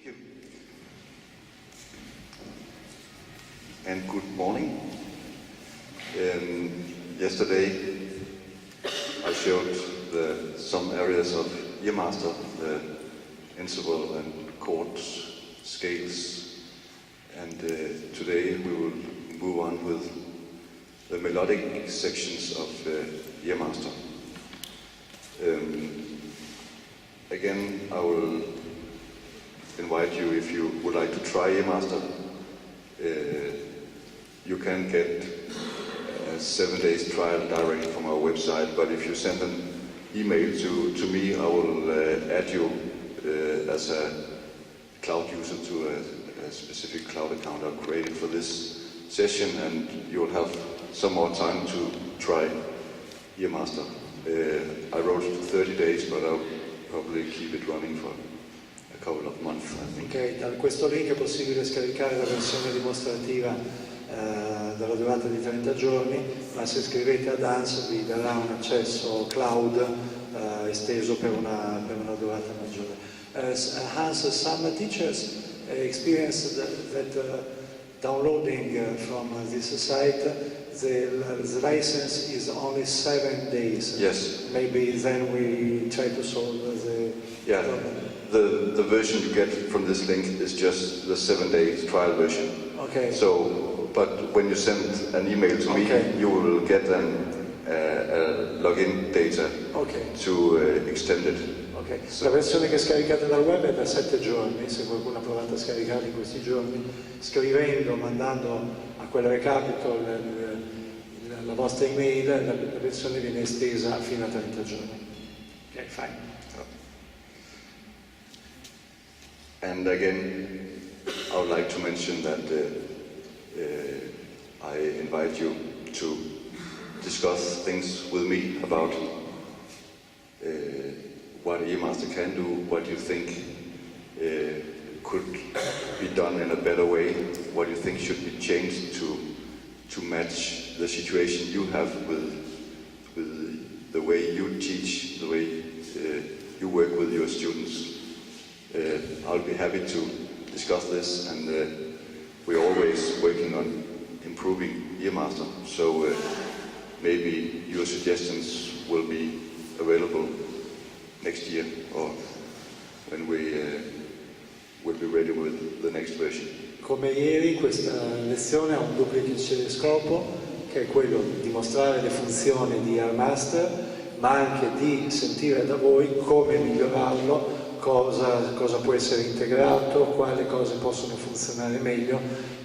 you. And good morning. Yesterday I showed some areas of Earmaster, the interval and chord scales, and today we will move on with the melodic sections of Earmaster. Again, I will invite you, if you would like to try Earmaster, you can get a 7 days trial directly from our website, but if you send an email to me, I will add you as a cloud user to a specific cloud account I've created for this session, and you'll have some more time to try Earmaster. I wrote it for 30 days, but I'll probably keep it running for a couple of months, I think. Ok, da questo link è possibile scaricare la versione dimostrativa della durata di 30 giorni, ma se scrivete ad Hans vi darà un accesso cloud esteso per una durata maggiore. Hans, some teachers experienced that downloading from this site, the license is only 7 days. Yes. Maybe then we try to solve the problem. The version you get from this link is just the 7 days trial version. Okay. So, but when you send an email to me, you will get login data to extend it. Okay. La versione che scaricate dal web è per 7 giorni, se qualcuno ha provato a scaricarla in questi giorni, scrivendo, mandando a quel recapito la vostra email, la versione viene estesa fino a 30 giorni. Ok, fine. And again, I would like to mention that I invite you to discuss things with me about what Earmaster can do, what you think could be done in a better way, what you think should be changed to match the situation you have with the way you teach, the way you work with your students. I'll be happy to discuss this, and we're always working on improving Earmaster, so maybe your suggestions will be available next year, or when we will be ready with the next version. Come ieri, questa lezione ha un duplice scopo, che è quello di mostrare le funzioni di Earmaster, ma anche di sentire da voi come migliorarlo, cosa può essere integrato, quali cose possono funzionare meglio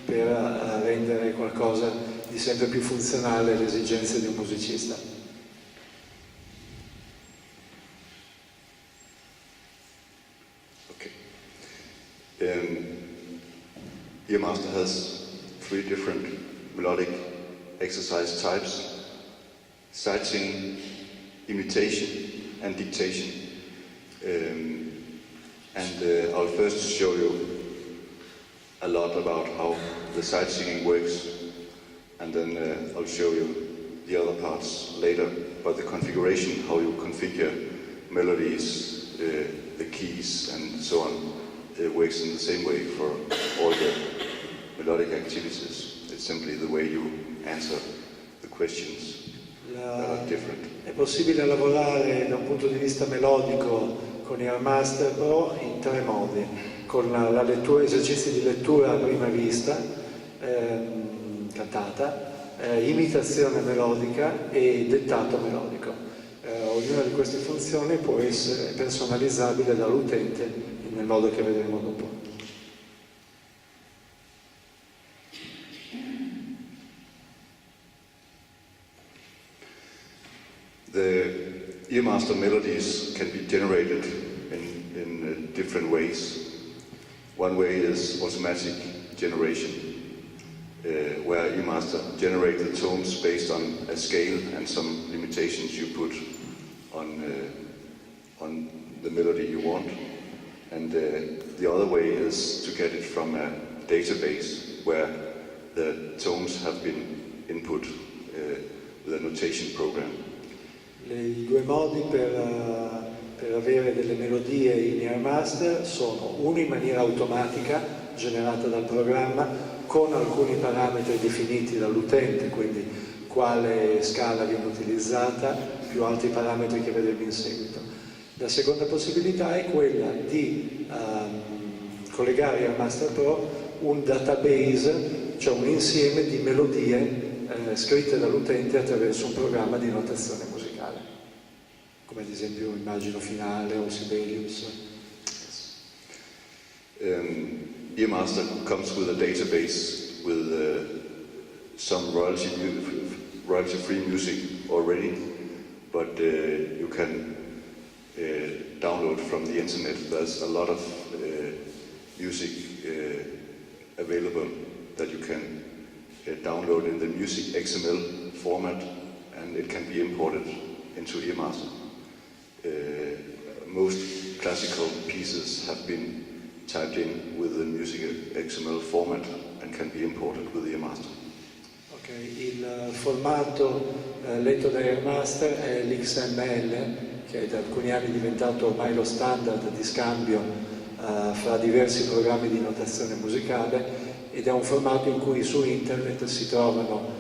per rendere qualcosa di sempre più funzionale alle esigenze di un musicista. Earmaster has 3 different melodic exercise types: sight singing, imitation, and dictation. I'll first show you a lot about how the sight singing works, and then I'll show you the other parts later. But the configuration, how you configure melodies, the keys, and so on, it works in the same way for all the melodic activities. It's simply the way you answer the questions that are different. È possibile lavorare da un punto di vista melodico con Earmaster Pro in 3 modi: con la lettura, esercizi di lettura a prima vista, cantata, imitazione melodica e dettato melodico. Ognuna di queste funzioni può essere personalizzabile dall'utente nel modo che vedremo dopo. The Earmaster melodies can be generated in different ways. One way is automatic generation, where Earmaster generates the tones based on a scale and some limitations you put on the melody you want. And the other way is to get it from a database where the tones have been input with a notation program. I 2 modi per per avere delle melodie in Earmaster sono uno in maniera automatica, generata dal programma, con alcuni parametri definiti dall'utente, quindi quale scala viene utilizzata, più altri parametri che vedremo in seguito. La seconda possibilità è quella di collegare a Earmaster Pro un database, cioè un insieme di melodie scritte dall'utente attraverso un programma di notazione musicale, come ad esempio immagino Finale o Sibelius. Earmaster comes with a database with some royalty-free music already, but you can download from the internet. There's a lot of music available that you can download in the music XML format, and it can be imported into Earmaster. Most classical pieces have been typed in with the music XML format and can be imported with Earmaster. Ok, il formato letto da Earmaster è l'XML, che è da alcuni anni diventato ormai lo standard di scambio fra diversi programmi di notazione musicale, ed è un formato in cui su internet si trovano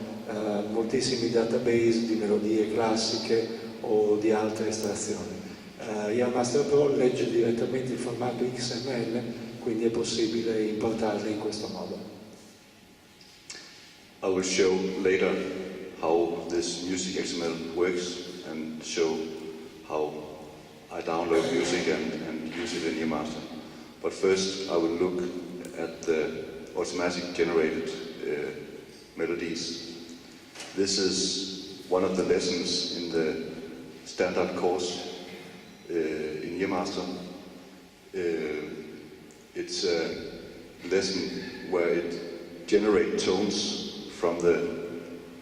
moltissimi database di melodie classiche o di altre estrazioni. Earmaster Pro legge direttamente il formato XML, quindi è possibile importarli in questo modo. I will show later how this music XML works and show how I download music and use it in Earmaster. But first I will look at the automatic generated melodies. This is one of the lessons in the standard course in Earmaster. It's a lesson where it generates tones from the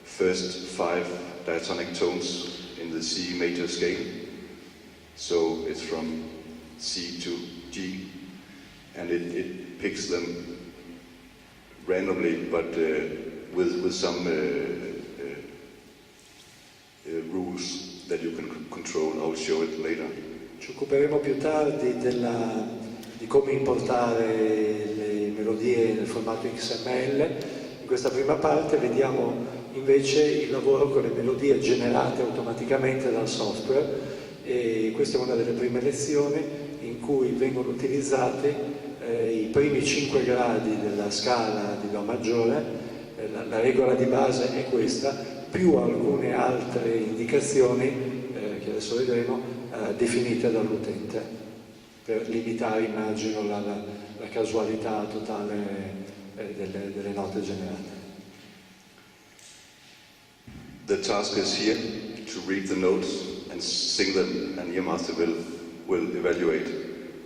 first 5 diatonic tones in the C major scale. So it's from C to G, and it picks them randomly, but with some rules that you can control. I'll show it later. Ci occuperemo più tardi di come importare le melodie nel formato XML. In questa prima parte vediamo invece il lavoro con le melodie generate automaticamente dal software, e questa è una delle prime lezioni in cui vengono utilizzati i primi 5 gradi della scala di Do maggiore. La regola di base è questa, più alcune altre indicazioni che adesso vedremo, definite dall'utente, per limitare, immagino, la casualità totale delle note generate. The task is here to read the notes and sing them, and Earmaster will evaluate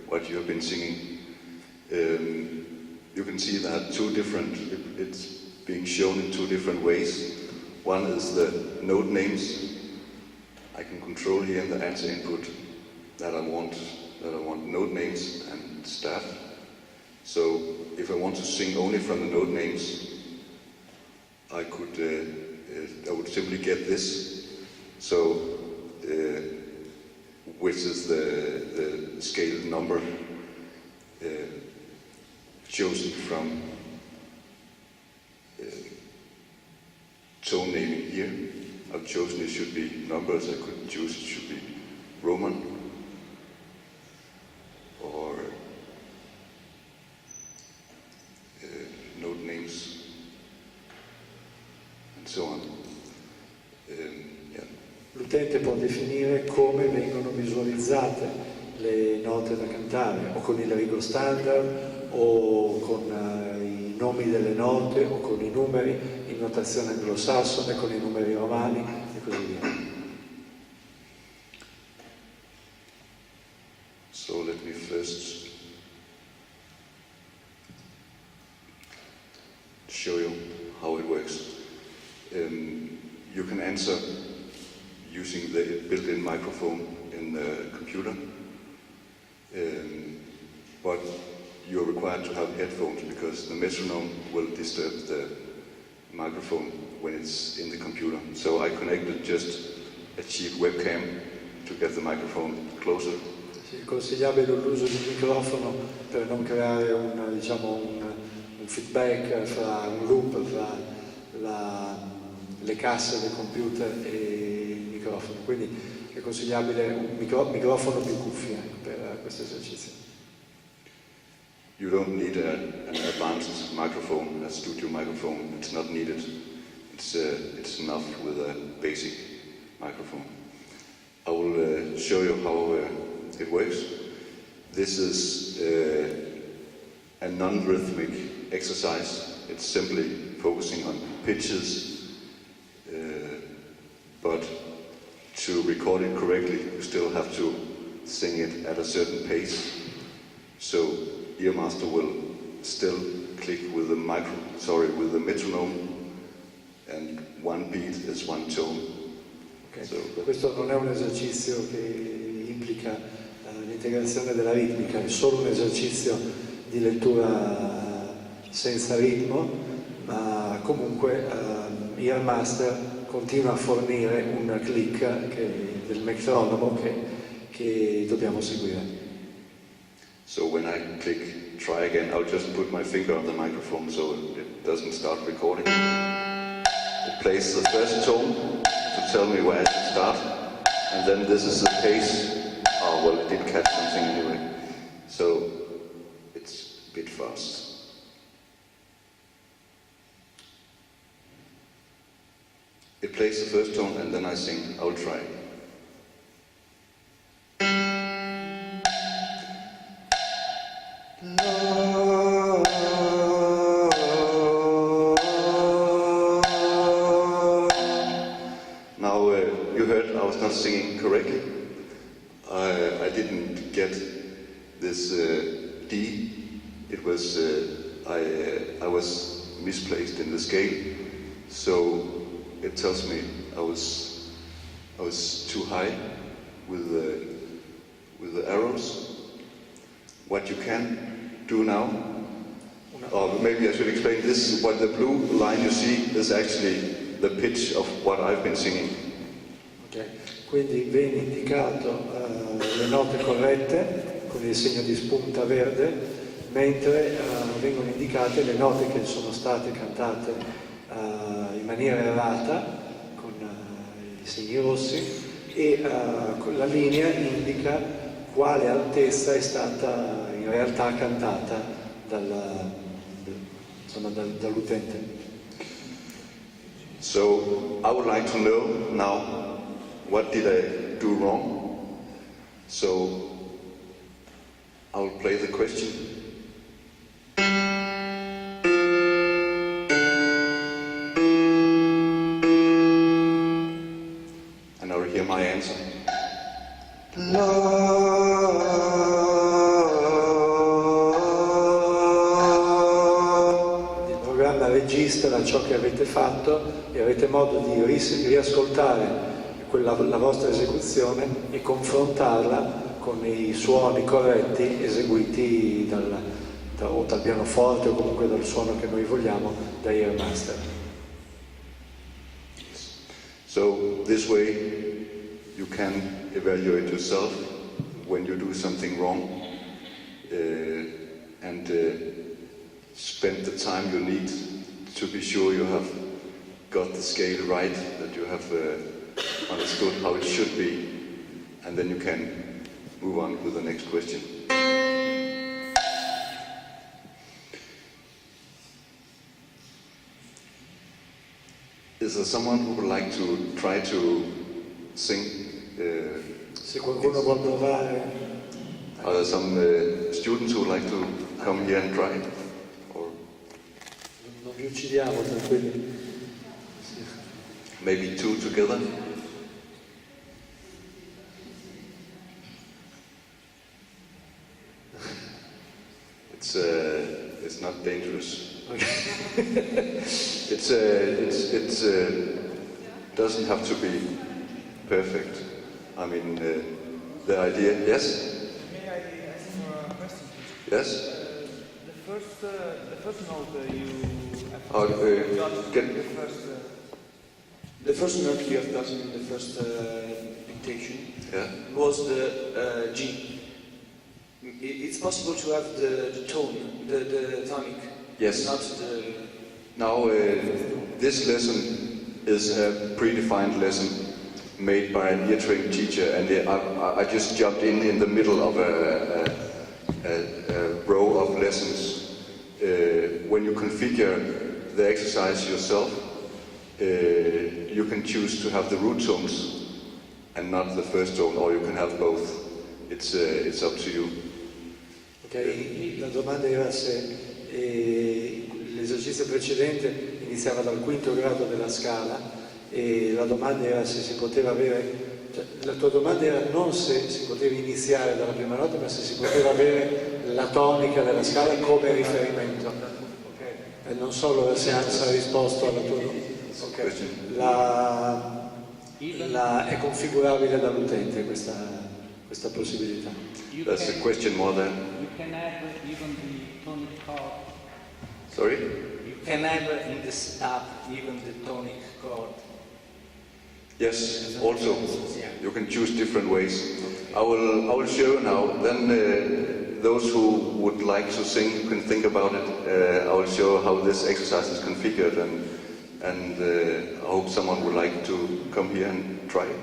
what you have been singing. You can see that it's being shown in 2 different ways. One is the note names. I can control here in the answer input that I want note names and staff. So if I want to sing only from the note names, I would simply get this. So which is the scale number chosen from tone naming here. I've chosen it should be numbers. I could choose it should be Roman or note names and so on. L'utente può definire come vengono visualizzate le note da cantare, o con il rigo standard, o con i nomi delle note, o con i numeri in notazione anglosassone, con i numeri romani e così via. So let me first show you how it works. You can answer using the built-in microphone in the computer, but you're required to have headphones because the metronome will disturb the microphone when it's in the computer. So I connected just a cheap webcam to get the microphone closer Sì, è consigliabile l'uso di microfono per non creare un feedback, un loop fra le casse del computer e il microfono, quindi è consigliabile un microfono più cuffie per questo esercizio. You don't need an advanced microphone, a studio microphone. It's not needed. It's enough with a basic microphone. I will show you how it works. This is a non-rhythmic exercise. It's simply focusing on pitches, but to record it correctly, you still have to sing it at a certain pace. So Earmaster will still click with the metronome, and one beat is one tone. Okay. So, questo non è un esercizio che implica l'integrazione della ritmica, è solo un esercizio di lettura senza ritmo, ma comunque Earmaster continua a fornire un click del metronomo che dobbiamo seguire. So when I click try again, I'll just put my finger on the microphone so it doesn't start recording. It plays the first tone to tell me where I should start, and then this is the pace. Oh well, it did catch something anyway. So it's a bit fast. It plays the first tone and then I sing, I'll try. Now you heard I was not singing correctly. I didn't get this D. It was I was misplaced in the scale, so it tells me I was too high with the arrows. What you can do now, or maybe I should explain this, what the blue line you see is actually the pitch of what I've been singing. Okay. Quindi viene indicato le note corrette con il segno di spunta verde, mentre vengono indicate le note che sono state cantate in maniera errata con i segni rossi, e la linea indica quale altezza è stata in realtà cantata dall'utente. So I would like to know now, what did I do wrong? So I'll play the question. And I'll hear my answer. Il programma registra ciò che avete fatto e avete modo di riascoltare la vostra esecuzione e confrontarla con i suoni corretti eseguiti dal pianoforte o comunque dal suono che noi vogliamo da Earmaster. So this way you can evaluate yourself when you do something wrong, and spend the time you need to be sure you have got the scale right, that you have understood how it should be, and then you can move on with the next question. Is there someone who would like to try to sing? Se qualcuno vuol provare. Are there some students who would like to come here and try? Or Non vi uccidiamo, tranquilli. maybe two together? It's not dangerous. Okay. It's doesn't have to be perfect. I mean, the idea. Yes. May I ask for a question? Yes. The first note you Oh, got get- the first note you have gotten in the first dictation Yeah. was the G. It's possible to have the tone, the tonic. Yes. Not the. Now, this lesson is a predefined lesson made by an ear-trained teacher, and I just jumped in the middle of a row of lessons. When you configure the exercise yourself, you can choose to have the root tones and not the first tone, or you can have both. It's up to you. Okay. La domanda era se l'esercizio precedente iniziava dal quinto grado della scala e la domanda era se si poteva avere, cioè, la tua domanda era non se si poteva iniziare dalla prima nota, ma se si poteva avere la tonica della scala come riferimento. Okay. E non solo se Hans ha risposto alla tua domanda. Okay. È configurabile dall'utente questa possibilità. That's a question more than. You can have even the tonic chord. Sorry? You can have in this app even the tonic chord. Yes, also you can choose different ways. I will show you now. Then those who would like to sing can think about it. I will show how this exercise is configured, and I hope someone would like to come here and try it.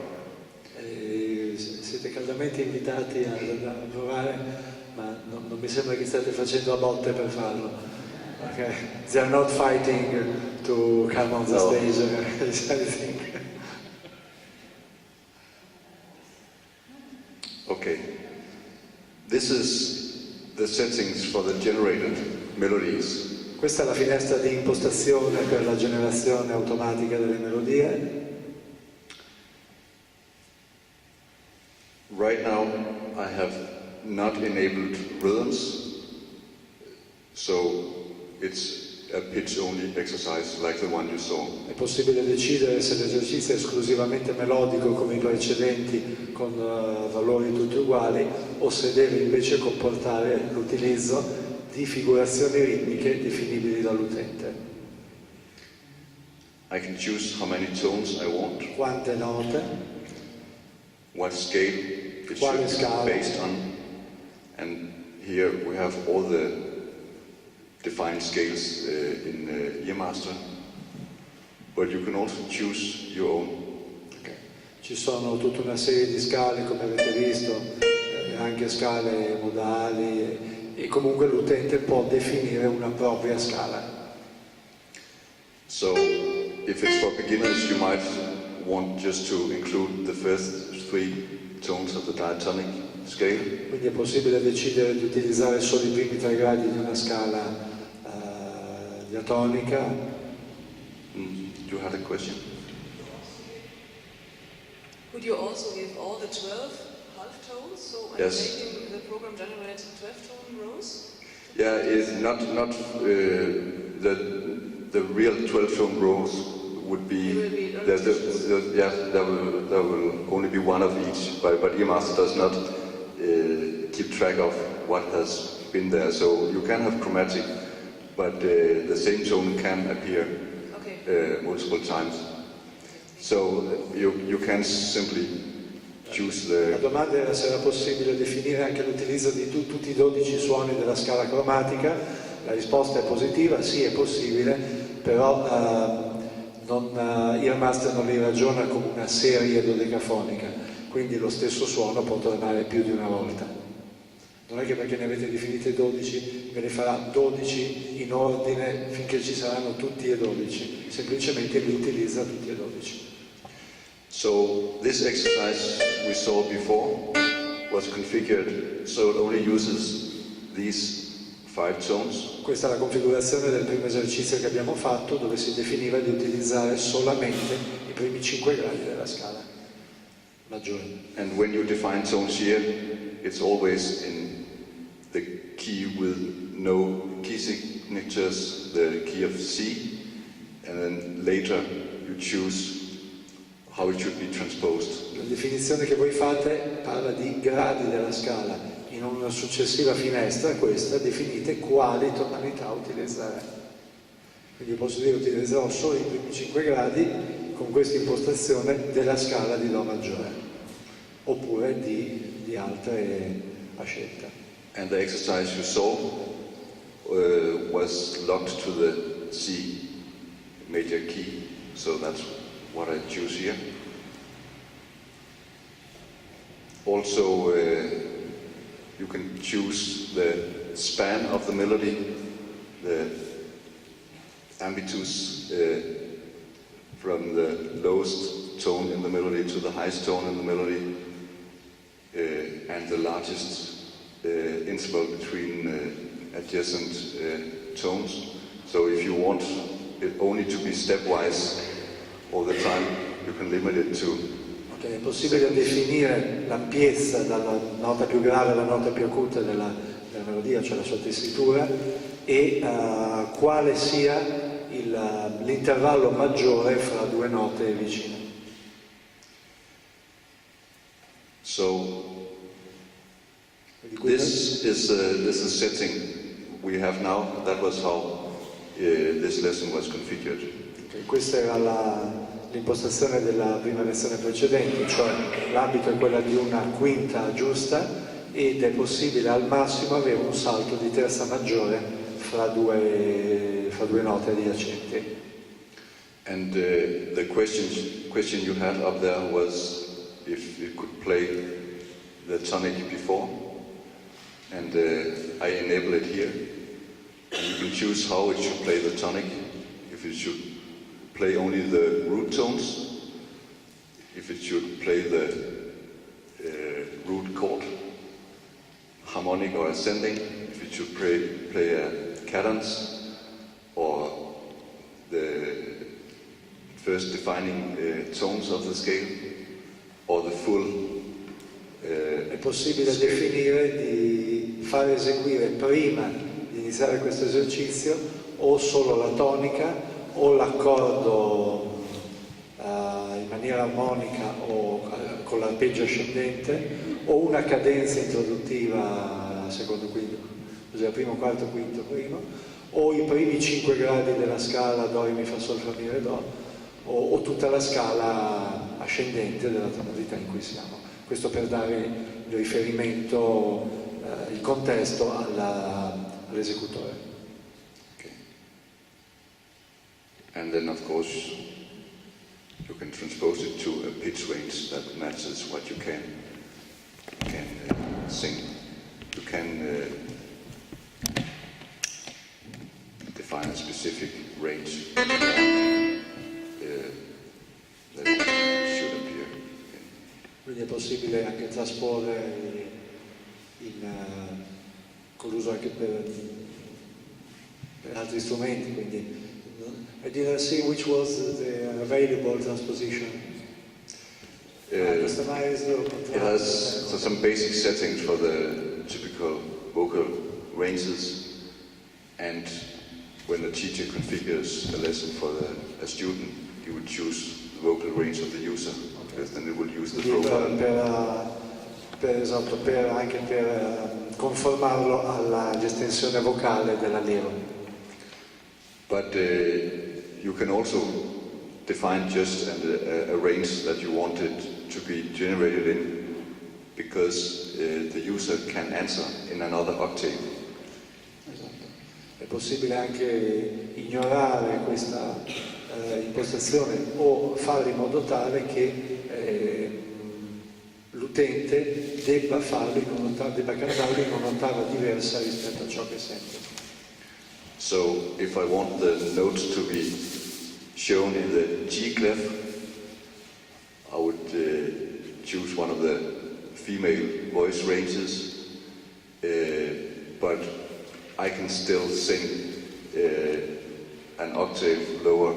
Siete caldamente invitati a provare, ma non mi sembra che state facendo a botte per farlo. Okay. They are not fighting to come on the stage or anything. Okay. This is the settings for the generated melodies. Questa è la finestra di impostazione per la generazione automatica delle melodie. Right now I have not enabled rhythms, so it's a pitch-only exercise like the one you saw. È possibile decidere se l'esercizio è esclusivamente melodico come i precedenti con valori tutti uguali o se deve invece comportare l'utilizzo di figurazioni ritmiche definibili dall'utente. I can choose how many tones I want, Quante note, what scale it Quale should scala? be based on, and here we have all the defined scales in Earmaster, but you can also choose your own. okay. Ci sono tutta una serie di scale come avete visto, anche scale modali e comunque l'utente può definire una propria scala. So if it's for beginners, you might want just to include the first 3 tones of the diatonic scale. Quindi è possibile decidere di utilizzare solo i primi 3 gradi di una scala diatonica. You had a question? Could you also give all the 12 half tones? So I'm Yes. making the program generate 12 tone rows? Yeah, it's not the real 12 tone rows would be. It will be There will only be one of each, but Earmaster does not keep track of what has been there. So you can have chromatic, but the same tone can appear multiple times. So you can simply choose La the. domanda era se era possibile definire anche l'utilizzo di tutti i 12 suoni della scala cromatica. La risposta è positiva, sì, è possibile, però Earmaster non li ragiona come una serie dodecafonica, quindi lo stesso suono può tornare più di una volta. Non è che perché ne avete definite 12 ve ne farà 12 in ordine finché ci saranno tutti e 12, semplicemente li utilizza tutti e 12. So this exercise we saw before was configured so it only uses these 5 tones. Questa è la configurazione del primo esercizio che abbiamo fatto, dove si definiva di utilizzare solamente i primi 5 gradi della scala maggiore. And when you define tones here, it's always in the key with no key signatures, the key of C, and then later you choose how it should be transposed. La definizione che voi fate parla di gradi della scala. In una successiva finestra, questa, definite quali tonalità utilizzare. Quindi posso dire utilizzerò solo i primi 5 gradi con questa impostazione della scala di Do maggiore, oppure di altre a scelta. And the exercise you saw was locked to the C major key, so that's what I choose here. Also, you can choose the span of the melody, the ambitus from the lowest tone in the melody to the highest tone in the melody, and the largest interval between adjacent tones. So if you want it only to be stepwise all the time, you can limit it to. Okay, è possibile definire l'ampiezza dalla nota più grave alla nota più acuta della melodia, cioè la sua tessitura, e quale sia l'intervallo maggiore fra due note vicine. So this is the setting we have now. That was how this lesson was configured. Okay, questa era l'impostazione della prima lezione precedente, cioè l'ambito è quella di una quinta giusta ed è possibile al massimo avere un salto di terza maggiore fra due note adiacenti. And the question you had up there was if you could play the tonic before, and I enable it here. And you can choose how it should play the tonic, if it should play only the root tones, if it should play the root chord, harmonic or ascending, if it should play a cadence, or the first defining tones of the scale, or the full. È possibile definire di far eseguire prima di iniziare questo esercizio o solo la tonica o l'accordo in maniera armonica o con l'arpeggio ascendente o una cadenza introduttiva secondo quinto, cos'è primo, quarto, quinto, primo, o i primi 5 gradi della scala do, re, mi, fa, sol, fa, mi, re, do, o tutta la scala ascendente della tonalità in cui siamo. Questo per dare il riferimento, il contesto all'esecutore. Okay. And then of course you can transpose it to a pitch range that matches what you can sing. You can define a specific range that should appear. Quindi è possibile anche trasporre con l'uso anche per altri strumenti, quindi I didn't see which was the available transposition. Customized or It has some basic settings for the typical vocal ranges, and when the teacher configures a lesson for a student, he would choose the vocal range of the user, because then it will use the profile. Anche per conformarlo alla estensione vocale dell'allievo. But you can also define just a range that you want it to be generated in, because the user can answer in another octave. Esatto. È possibile anche ignorare questa impostazione o farlo in modo tale che l'utente debba cantarlo in un'ottava diversa rispetto a ciò che sente. So if I want the notes to be shown in the G clef, I would choose one of the female voice ranges, but I can still sing an octave lower,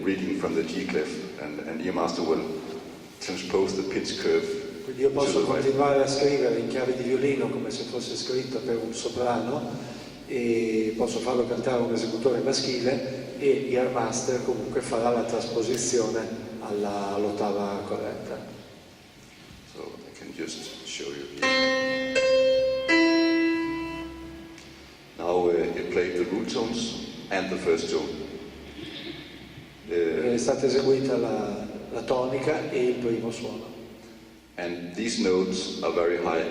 reading from the G clef, and Earmaster will transpose the pitch curve. Quindi io posso continuare a scrivere in chiave di violino come se fosse scritto per un soprano e posso farlo cantare un esecutore maschile e Earmaster comunque farà la trasposizione all'ottava corretta. So I can just show you here. Now it played the root tones and the first tone. È stata eseguita la tonica e il primo suono. And these notes are very high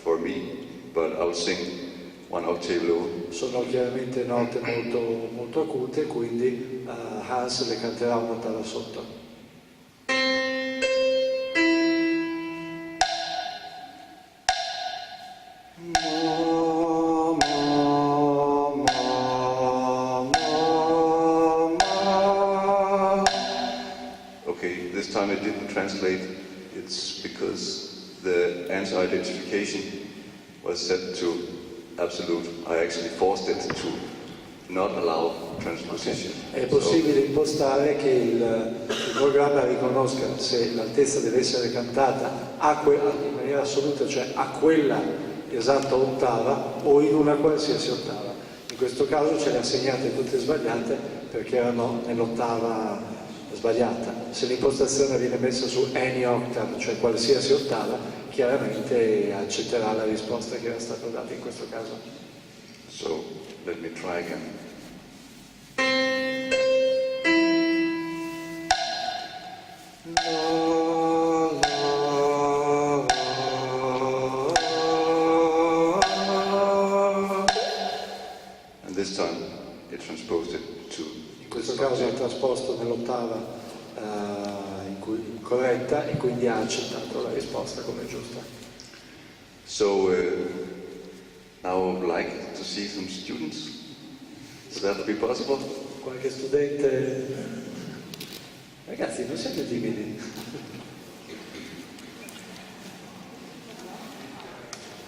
for me, but I'll sing one octave low. Sono chiaramente note molto, molto acute, quindi Hans le canterà un'ottava sotto. Okay, this time it didn't translate. It's because the answer identification was set to absolute. I actually forced it to not allow transposition. È possibile impostare che il programma riconosca se l'altezza deve essere cantata in maniera assoluta, cioè a quella esatta ottava o in una qualsiasi ottava. In questo caso ce le ha segnate tutte sbagliate perché erano nell'ottava sbagliata. Se l'impostazione viene messa su any octave, cioè qualsiasi ottava, chiaramente accetterà la risposta che era stata data in questo caso. So let me try again. And this time it transposed it to In questo caso ha trasposto nell'ottava corretta e quindi ha accettato la risposta come giusta. So now I would like to see some students. Would that be possible? Qualche studente... Ragazzi, non siete timidi.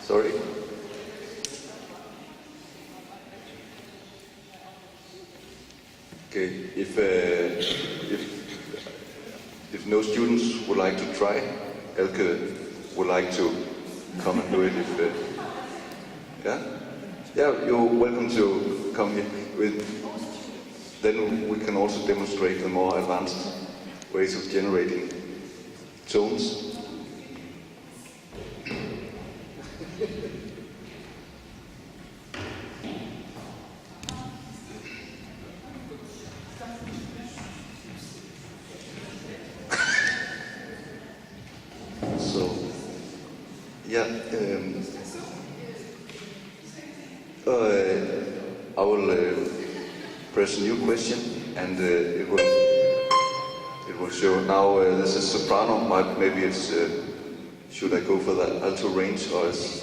Sorry? Okay, if no students would like to try, Elke would like to come and do it. Yeah, you're welcome to come here. Then we can also demonstrate the more advanced ways of generating tones. So, yeah, I will press a new question, and it will show. Now this is soprano. Maybe it's. Should I go for the alto range or is?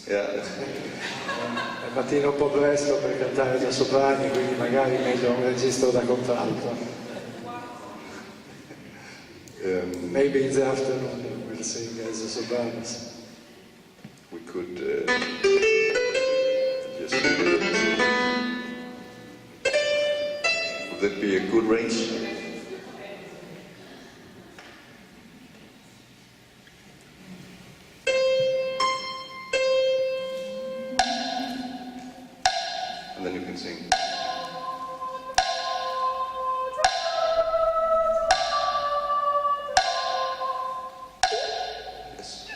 Yeah. È mattino un po' presto per cantare da soprani, quindi magari meglio un registro da contralto. Maybe in the afternoon we'll sing as a sopranos. We could just. Would that be a good range? And then you can sing. Yes.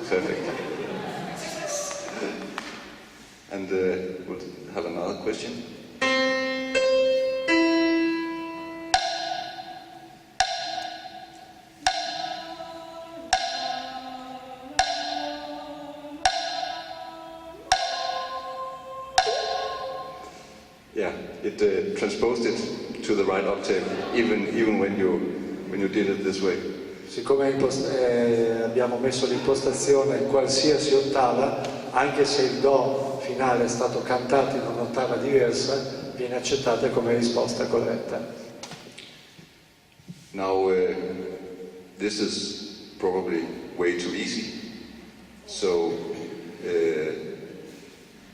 Perfect. And we'll have another question. Yeah, it transposed it to the right octave, even when you did it this way. Siccome abbiamo messo l'impostazione in qualsiasi ottava, anche se il Do finale è stato cantato in un'ottava diversa, viene accettata come risposta corretta. Now, this is probably way too easy, so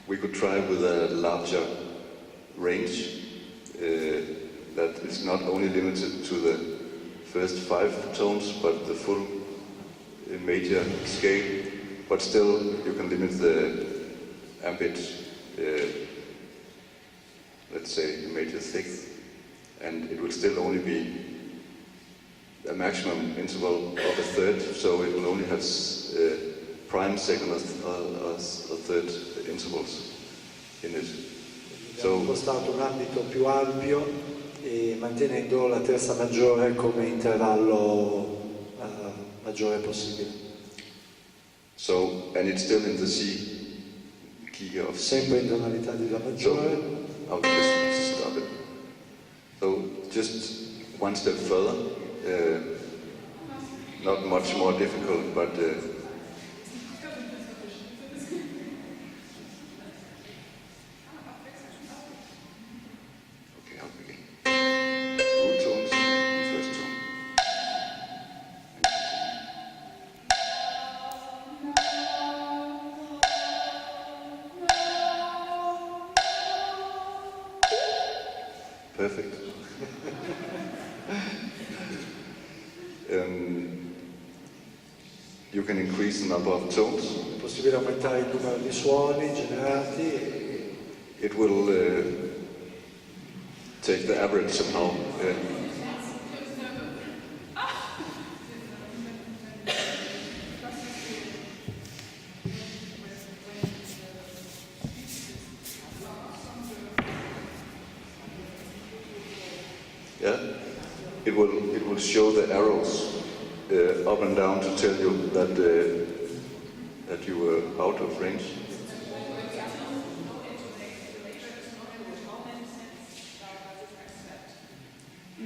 we could try with a larger range that is not only limited to the first 5 tones, but the full major scale, but still you can limit the ambit, let's say the major sixth, and it will still only be a maximum interval of a third, so it will only have prime, second or third intervals in it. Abbiamo impostato un ambito più ampio e mantenendo la terza maggiore come intervallo maggiore possibile. So, and it's still in the C key of C. sempre in tonalità di La maggiore. I'll just stop it. So, just one step further. Not much more difficult, but okay, I'll begin. Root tones, first tone. Perfect. You can increase the number of tones. È possibile aumentare il numero di suoni generati. It will take the average somehow. Yeah, it will show the arrows up and down to tell you that that you were out of range.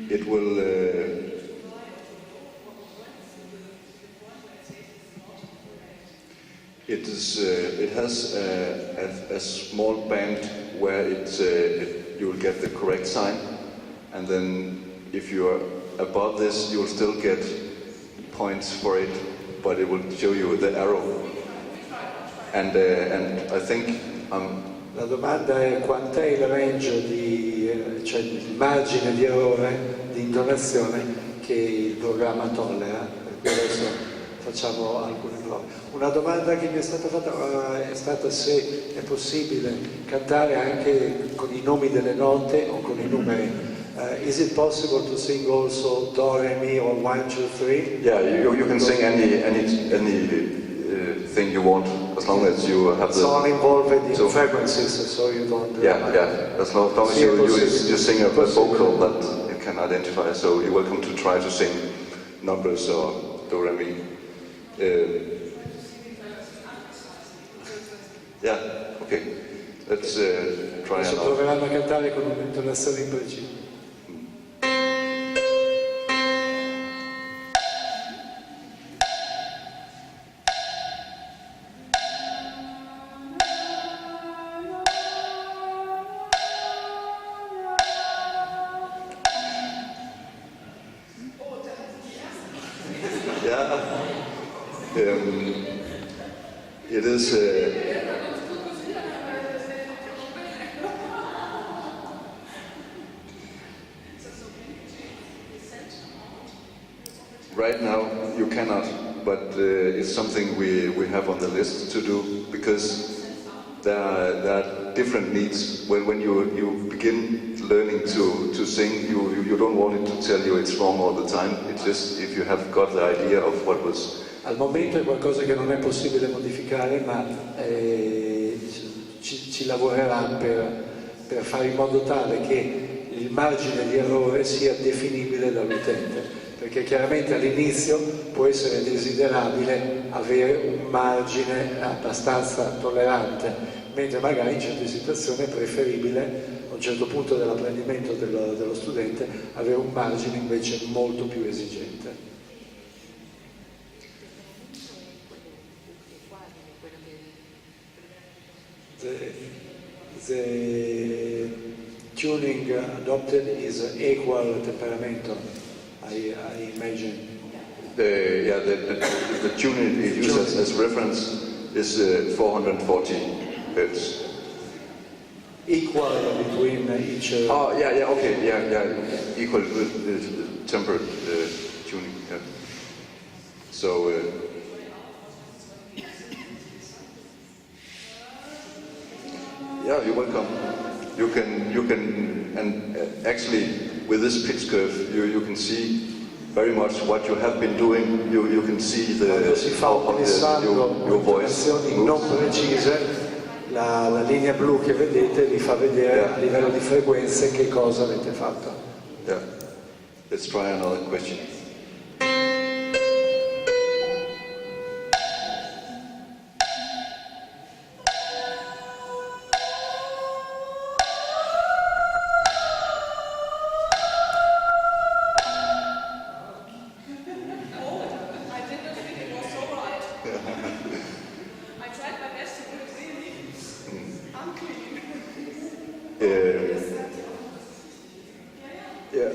It will it has a small band where you will get the correct sign, and then if you are above this, you will still get points for it, but it will show you the arrow. And I think La domanda è quant'è il range cioè il margine di errore di intonazione che il programma tollera. Per cui adesso facciamo alcune prove. Una domanda che mi è stata fatta è stata se è possibile cantare anche con i nomi delle note o con i numeri. Is it possible to sing also Do, Re, Mi or 1, 2, 3? yeah, you can sing any thing you want as long as you have It's all the involved in frequencies, so you don't. as long as you sing a vocal that you can identify. So you're welcome to try to sing numbers or Do, Re, Mi. Yeah, okay. Let's try Adesso another. proveranno a cantare con un'intonazione imprecisa. It is right now you cannot, but it's something we have on the list to do, because there are different needs. When you begin learning to sing, you don't want it to tell you it's wrong all the time. It's just if you have got the idea of what was. Al momento è qualcosa che non è possibile modificare, ma ci lavorerà per fare in modo tale che il margine di errore sia definibile dall'utente, perché chiaramente all'inizio può essere desiderabile avere un margine abbastanza tollerante, mentre magari in certe situazioni è preferibile a un certo punto dell'apprendimento dello studente avere un margine invece molto più esigente. The tuning adopted is equal temperamento, I imagine. The tuning it uses as reference is 440 hertz. Equal between each. Equal tempered tuning. Yeah. So. Yeah, you're welcome. You can, and actually with this pitch curve, you can see very much what you have been doing. You can see Quando si fa utilizzando your voice informazioni non precise, la linea blu che vedete vi fa vedere a livello di frequenze che cosa avete fatto. Yeah. Let's try another question. Yeah.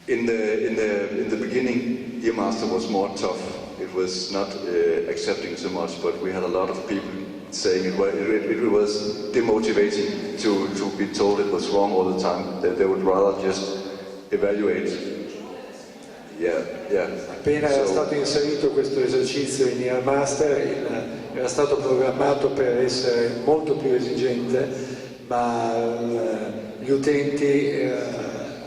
In the beginning, Earmaster was more tough. It was not accepting so much, but we had a lot of people saying it was demotivating to be told it was wrong all the time. That they would rather just evaluate. Yeah. Appena era stato inserito questo esercizio in Earmaster, era stato programmato per essere molto più esigente, ma gli utenti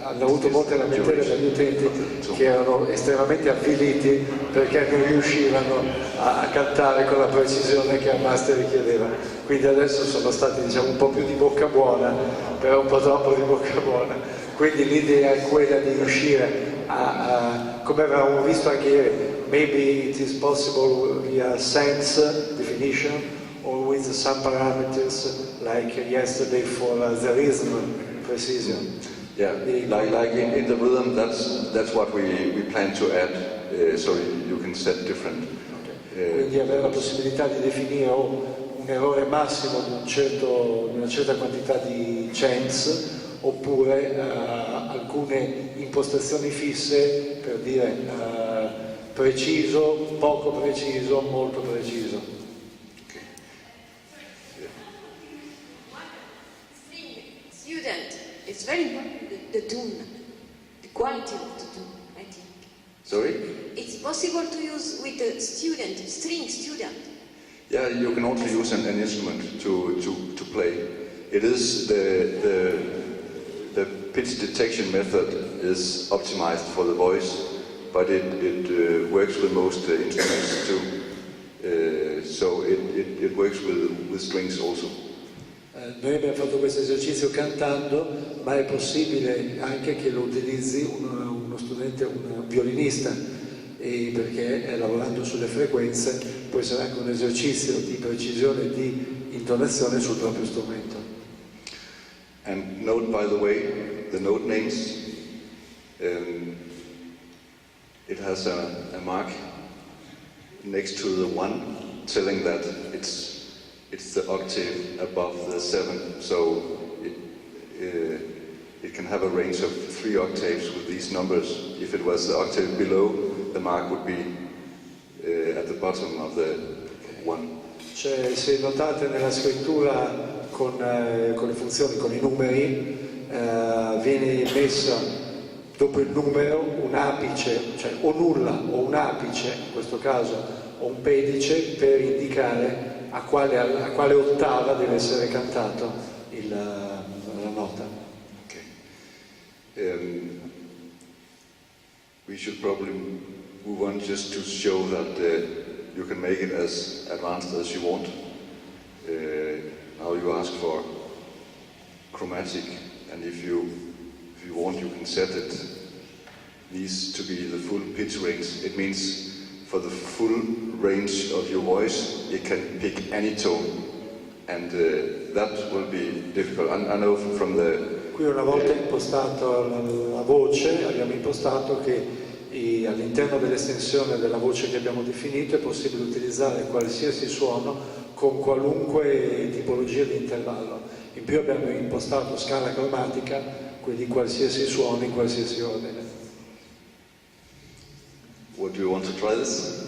hanno avuto molte lamentele dagli utenti che erano estremamente avviliti perché non riuscivano a cantare con la precisione che Earmaster richiedeva. Quindi adesso sono stati, diciamo, un po' più di bocca buona, però un po' troppo di bocca buona. Quindi l'idea è quella di riuscire come avevamo visto anche ieri, maybe it is possible via sense definition or with some parameters like yesterday for the rhythm precision. Yeah, like in the rhythm, that's what we plan to add, so you can set different. Quindi avere la possibilità di definire un errore massimo di una certa quantità di chance, oppure alcune impostazioni fisse per dire preciso, poco preciso, molto preciso. Okay. Student, it's very important, the tune, the quality of the tune, I think. Sorry? It's possible to use with the student, string student. Yeah, you can also use an instrument to play. It is the pitch detection method is optimized for the voice, but it works with most instruments too. So it works with strings also. Noi abbiamo fatto questo esercizio cantando, ma è possibile anche che lo utilizzi uno studente, un violinista, perché lavorando sulle frequenze può essere anche un esercizio di precisione e di intonazione sul proprio strumento. And note, by the way, the note names, it has a mark next to the 1 telling that it's the octave above the 7, so it can have a range of 3 octaves with these numbers. If it was the octave below, the mark would be at the bottom of the 1. Cioè, se notate nella scrittura con le funzioni, con i numeri, viene messa dopo il numero un apice, cioè o nulla o un apice, in questo caso, o un pedice per indicare a quale ottava deve essere cantato la nota. Okay. We should probably move on just to show that you can make it as advanced as you want. Now you ask for chromatic, and if you want, you can set these to be the full pitch range. It means for the full range of your voice, it can pick any tone, and that will be difficult. I know from the... Qui una volta impostato la voce, abbiamo impostato che all'interno dell'estensione della voce che abbiamo definito è possibile utilizzare qualsiasi suono con qualunque tipologia di intervallo. In più abbiamo impostato scala cromatica, quindi qualsiasi suono in qualsiasi ordine. What do you want to try this?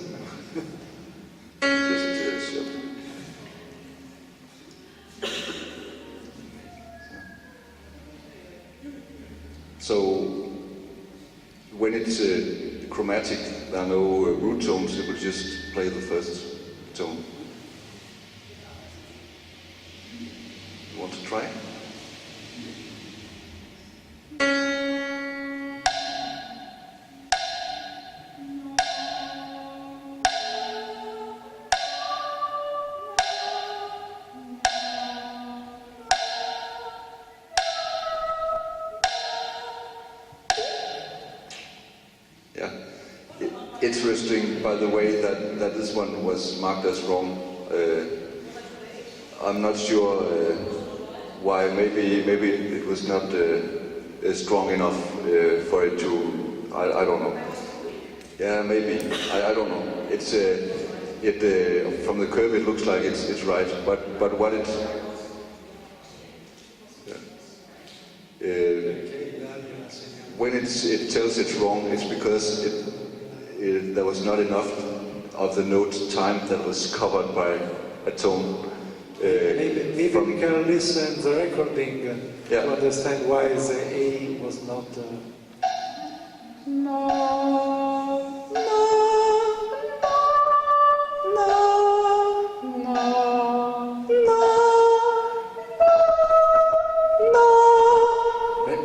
So when it's chromatic, there are no root tones, it will just play the first tone. You want to try? Yeah. Interesting, by the way, that this one was marked as wrong. I'm not sure why. Maybe it was not strong enough for it to. I don't know. Yeah, maybe. I don't know. It's from the curve it looks like it's right, but what it when it tells it's wrong, it's because there was not enough of the note time that was covered by a tone. Maybe we can listen the recording to understand why the A was not.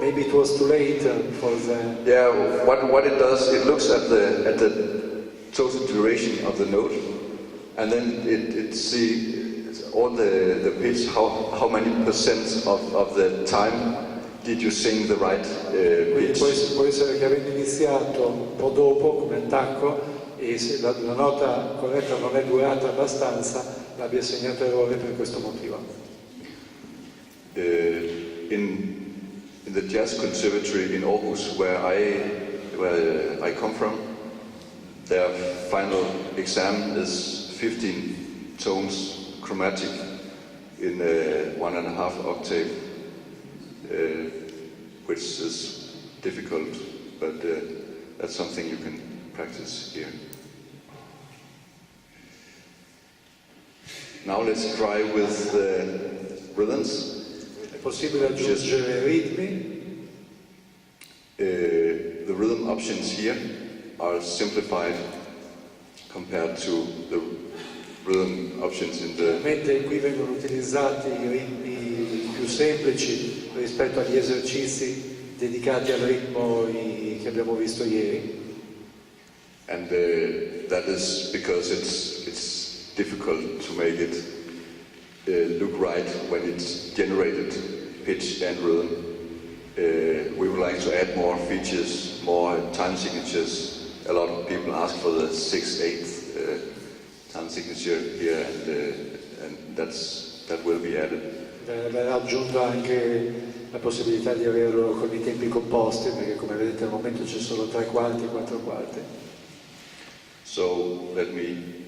Maybe it was too late for the. Yeah, what it does, it looks at the total duration of the note, and then it sees all the pitch, how many percent of the time did you sing the right pitch. Può essere che avendo iniziato un po' dopo come attacco e se la nota corretta non è durata abbastanza, l'abbia segnato errore per questo motivo. In the Jazz Conservatory in Aarhus, where I come from, their final exam is 15 tones chromatic in 1.5 octave, which is difficult, but that's something you can practice here. Now let's try with the rhythms. È possibile aggiungere ritmi? The rhythm options here are simplified compared to the rhythm options in the. Mentre qui vengono utilizzati i ritmi più semplici rispetto agli esercizi dedicati al ritmo che abbiamo visto ieri. And that is because it's difficult to make it look right when it's generated pitch and rhythm. We would like to add more features, more time signatures. A lot of people ask for the 6/8 time signature here, and that will be added. Verrà aggiunta anche la possibilità di averlo con i tempi composti, perché come vedete al momento c'è solo 3/4 e 4/4. So let me.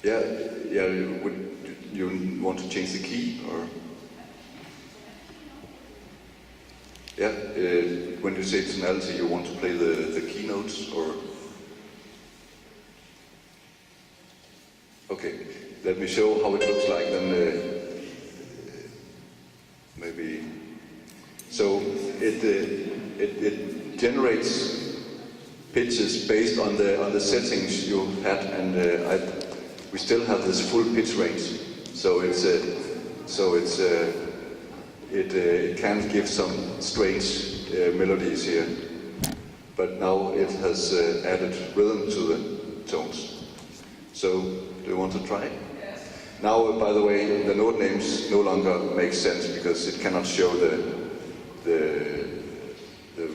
Yeah. Would you want to change the key, or? Yeah. When you say tonality, you want to play the key notes, or? Okay. Let me show how it looks like then. Maybe. So it generates pitches based on the settings you had, and we still have this full pitch range. So it can give some strange melodies here, but now it has added rhythm to the tones. So do you want to try? Yes. Now, by the way, the note names no longer make sense because it cannot show the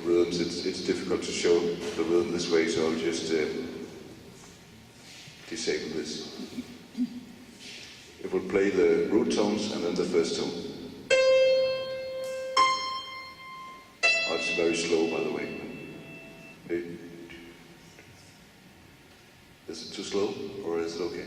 rhythms. It's difficult to show the rhythm this way, so I'll just disable this. It will play the root tones and then the first tone. Oh, it's very slow, by the way. Is it too slow, or is it okay?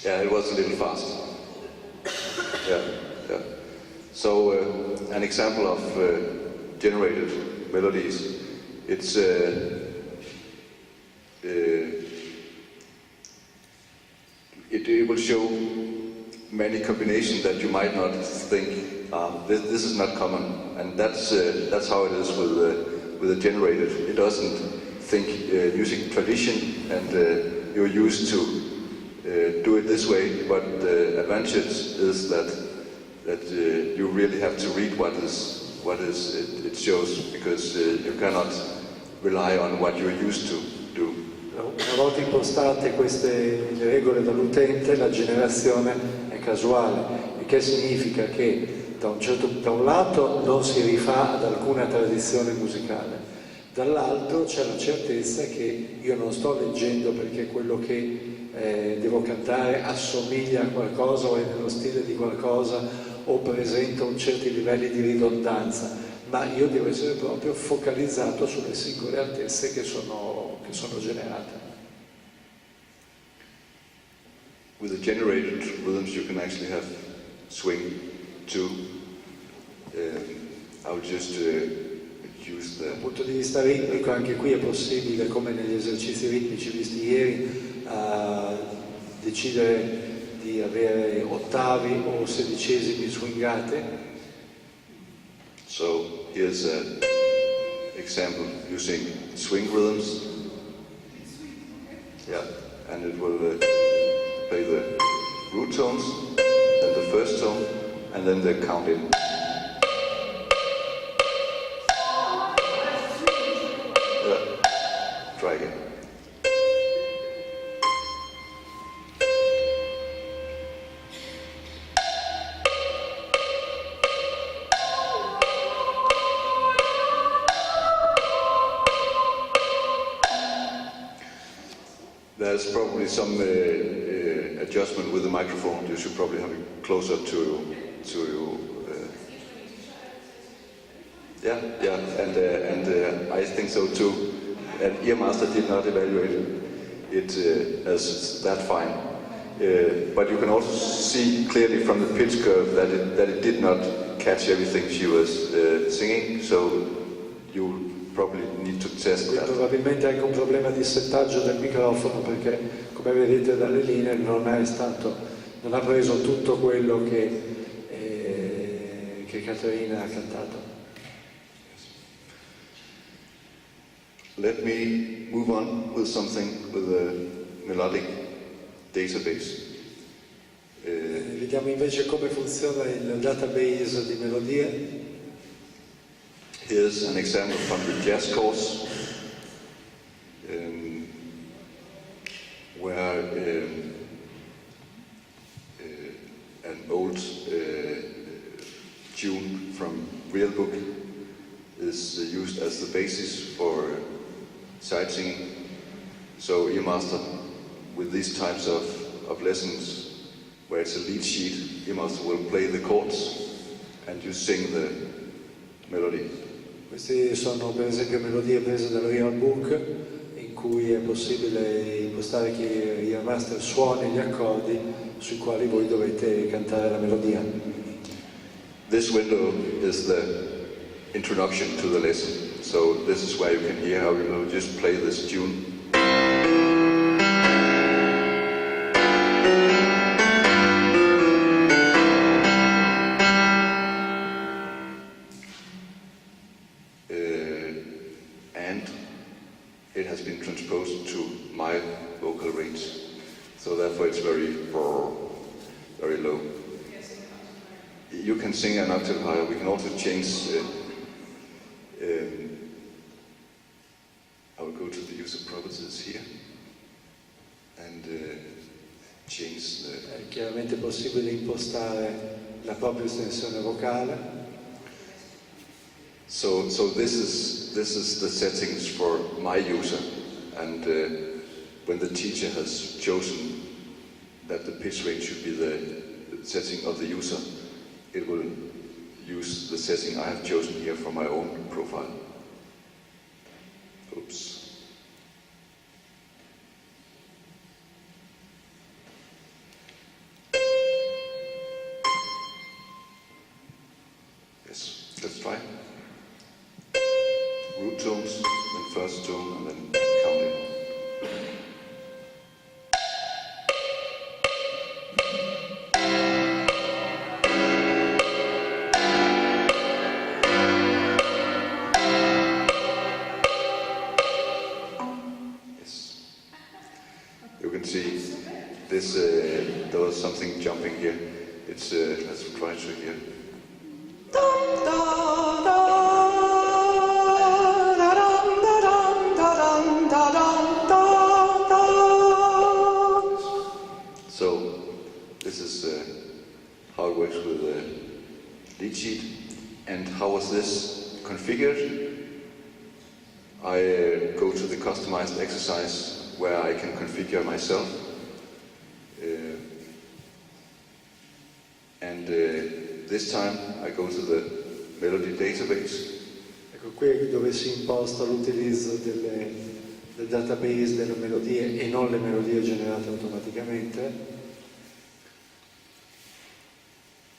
Yeah, it was a little fast. Yeah. So an example of generated melodies. It will show many combinations that you might not think this is not common, and that's how it is with the generated. It doesn't think music tradition, and you're used to do it this way, but the advantage is that you really have to read what it shows, because you cannot rely on what you're used to do. Una volta impostate queste le regole dall'utente, la generazione è casuale, il che significa che da un lato non si rifà ad alcuna tradizione musicale, dall'altro c'è la certezza che io non sto leggendo perché quello che devo cantare assomiglia a qualcosa o è nello stile di qualcosa o presenta un certi livelli di ridondanza, ma io devo essere proprio focalizzato sulle singole altezze che sono generate. With the generated rhythms you can actually have swing too. I will just use Dal the... punto di vista ritmico anche qui è possibile, come negli esercizi ritmici visti ieri, decidere di avere ottavi o sedicesimi swingate. So here's an example using swing rhythms. Yeah, and it will play the root tones, then the first tone, and then the count in. Yeah, try again. There's probably some adjustment with the microphone. You should probably have it closer to yeah, and I think so too. And Earmaster did not evaluate it as that fine, but you can also see clearly from the pitch curve that it did not catch everything she was singing. So you probably need to test Qui that. probabilmente anche un problema di settaggio del microfono perché, come vedete dalle linee, non ha preso tutto quello che Caterina ha cantato. Let me move on with something with a melodic database. Vediamo invece come funziona il database di melodie. Here's an example from the jazz course, where an old tune from real book is used as the basis for sight singing. So Earmaster, with these types of lessons, where it's a lead sheet, Earmaster will play the chords and you sing the melody. Queste sono per esempio melodie prese dal real book, in cui è possibile impostare che Earmaster suoni gli accordi sui quali voi dovete cantare la melodia. This window is the introduction to the lesson. So this is where you can hear how we will just play this tune. And it has been transposed to my vocal range. So therefore it's very low. You can sing an octave higher. We can also change. I will go to the user properties here and change the. È chiaramente possibile impostare la propria estensione vocale. So this is the settings for my user, and when the teacher has chosen that the pitch range should be the setting of the user, it will use the setting I have chosen here for my own profile. Oops. Yes, let's try. Root tones, then first tone, and then counting. You can see this, there was something jumping here. It's, let's try to hear. So this is how it works with the lead sheet. And how was this configured? I go to the customized exercise where I can configure myself. This time I go to the melody database. Ecco, qui è dove si imposta l'utilizzo del database delle melodie e non le melodie generate automaticamente.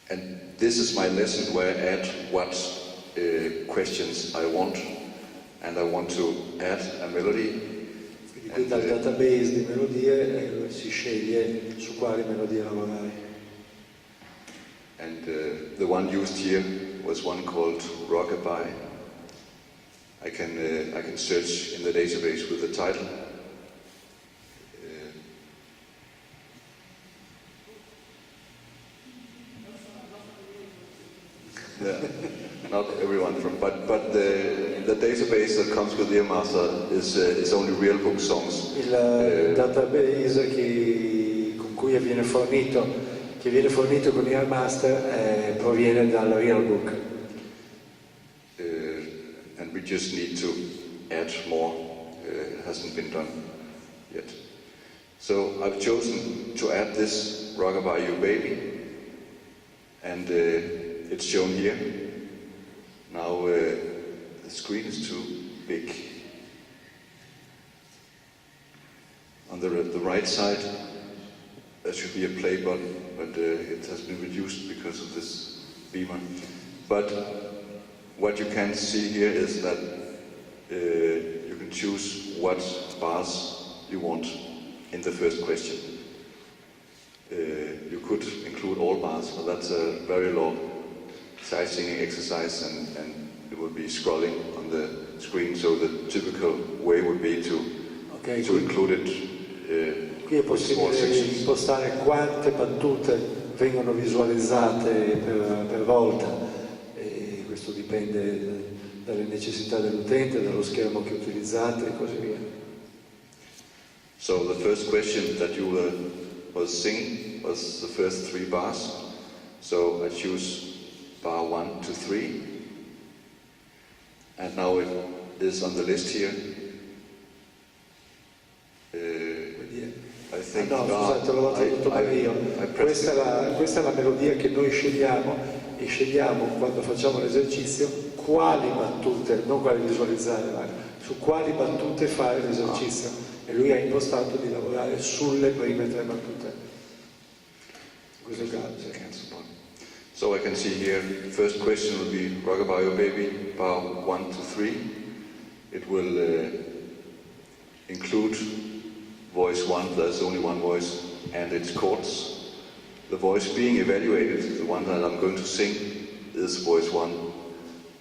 And this is my lesson where I add what questions I want. And I want to add a melody. Quindi qui dal database di melodie si sceglie su quali melodie lavorare. And the one used here was one called Rockabye. I can search in the database with the title. Not everyone but the database that comes with Earmaster is only real book songs. Il database con cui viene fornito con Earmaster proviene dal real book. And we just need to add more. It hasn't been done yet. So I've chosen to add this Rockabye You Baby, and it's shown here. Now the screen is too big. On the right side there should be a play button, but it has been reduced because of this beamer. But what you can see here is that you can choose what bars you want in the first question. You could include all bars, but that's a very long sight singing exercise, and it would be scrolling on the screen. So the typical way would be to include it. Qui è possibile impostare quante battute vengono visualizzate per volta, e questo dipende dalle necessità dell'utente, dallo schermo che utilizzate e così via. So the first question that you was singing was the first 3 bars. So I choose bar 1 to 3, and now it is on the list here. I think scusate, l'ho tradotto male io. Questa è la melodia che noi scegliamo, e scegliamo quando facciamo l'esercizio quali battute, non quali visualizzare, ma su quali battute fare l'esercizio, e lui ha impostato di lavorare sulle prime 3 battute. In questo caso. So I can see here, the first question will be Rockabye Your Baby, bar 1 to 3. It will include voice 1, there's only one voice, and its chords. The voice being evaluated, the one that I'm going to sing, is voice 1,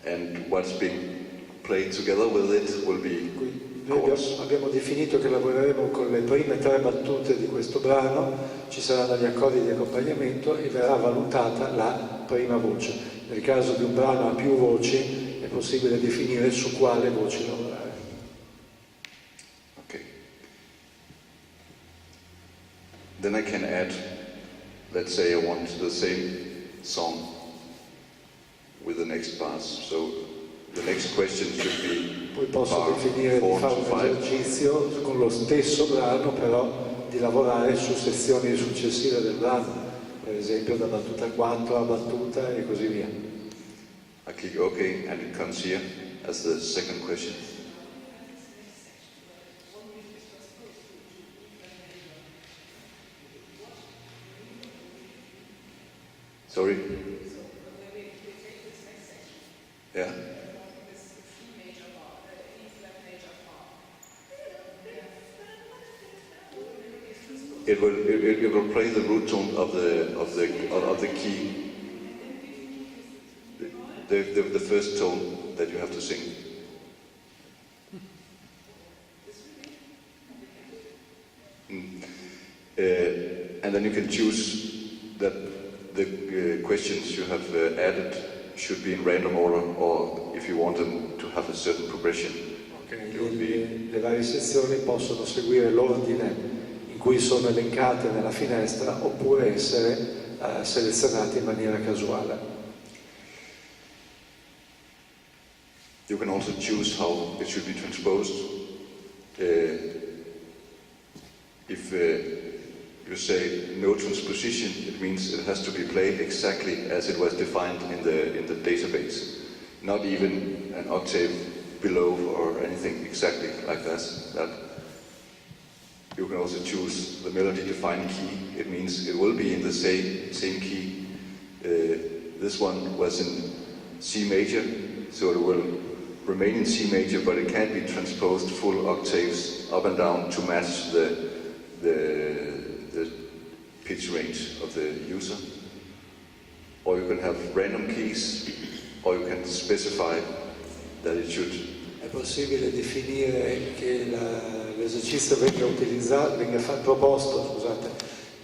and what's being played together with it will be chords. Abbiamo definito che lavoreremo con le prime 3 battute di questo brano, ci saranno gli accordi di accompagnamento e verrà valutata la prima voce. Nel caso di un brano a più voci è possibile definire su quale voce lavorare. Then I can add, let's say I want the same song with the next bars. So the next question should be Poi posso bar definire 4 di fare to un 5. esercizio con lo stesso brano, però di lavorare su sezioni successive del brano, per esempio da battuta 4 a battuta e così via. I click OK, and it comes here as the second question. Sorry? Yeah? It will play the root tone of the key, the first tone that you have to sing. And then you can choose that the questions you have added should be in random order, or if you want them to have a certain progression. Le varie sezioni possono seguire l'ordine in cui sono elencate nella finestra, oppure essere selezionati in maniera casuale. You can also choose how it should be transposed. If you say no transposition, it means it has to be played exactly as it was defined in the database, not even an octave below or anything exactly like that. You can also choose the melody-defined key. It means it will be in the same key. This one was in C major, so it will remain in C major, but it can't be transposed full octaves up and down to match the pitch range of the user. Or you can have random keys, or you can specify that it should. È possibile definire che l'esercizio venga proposto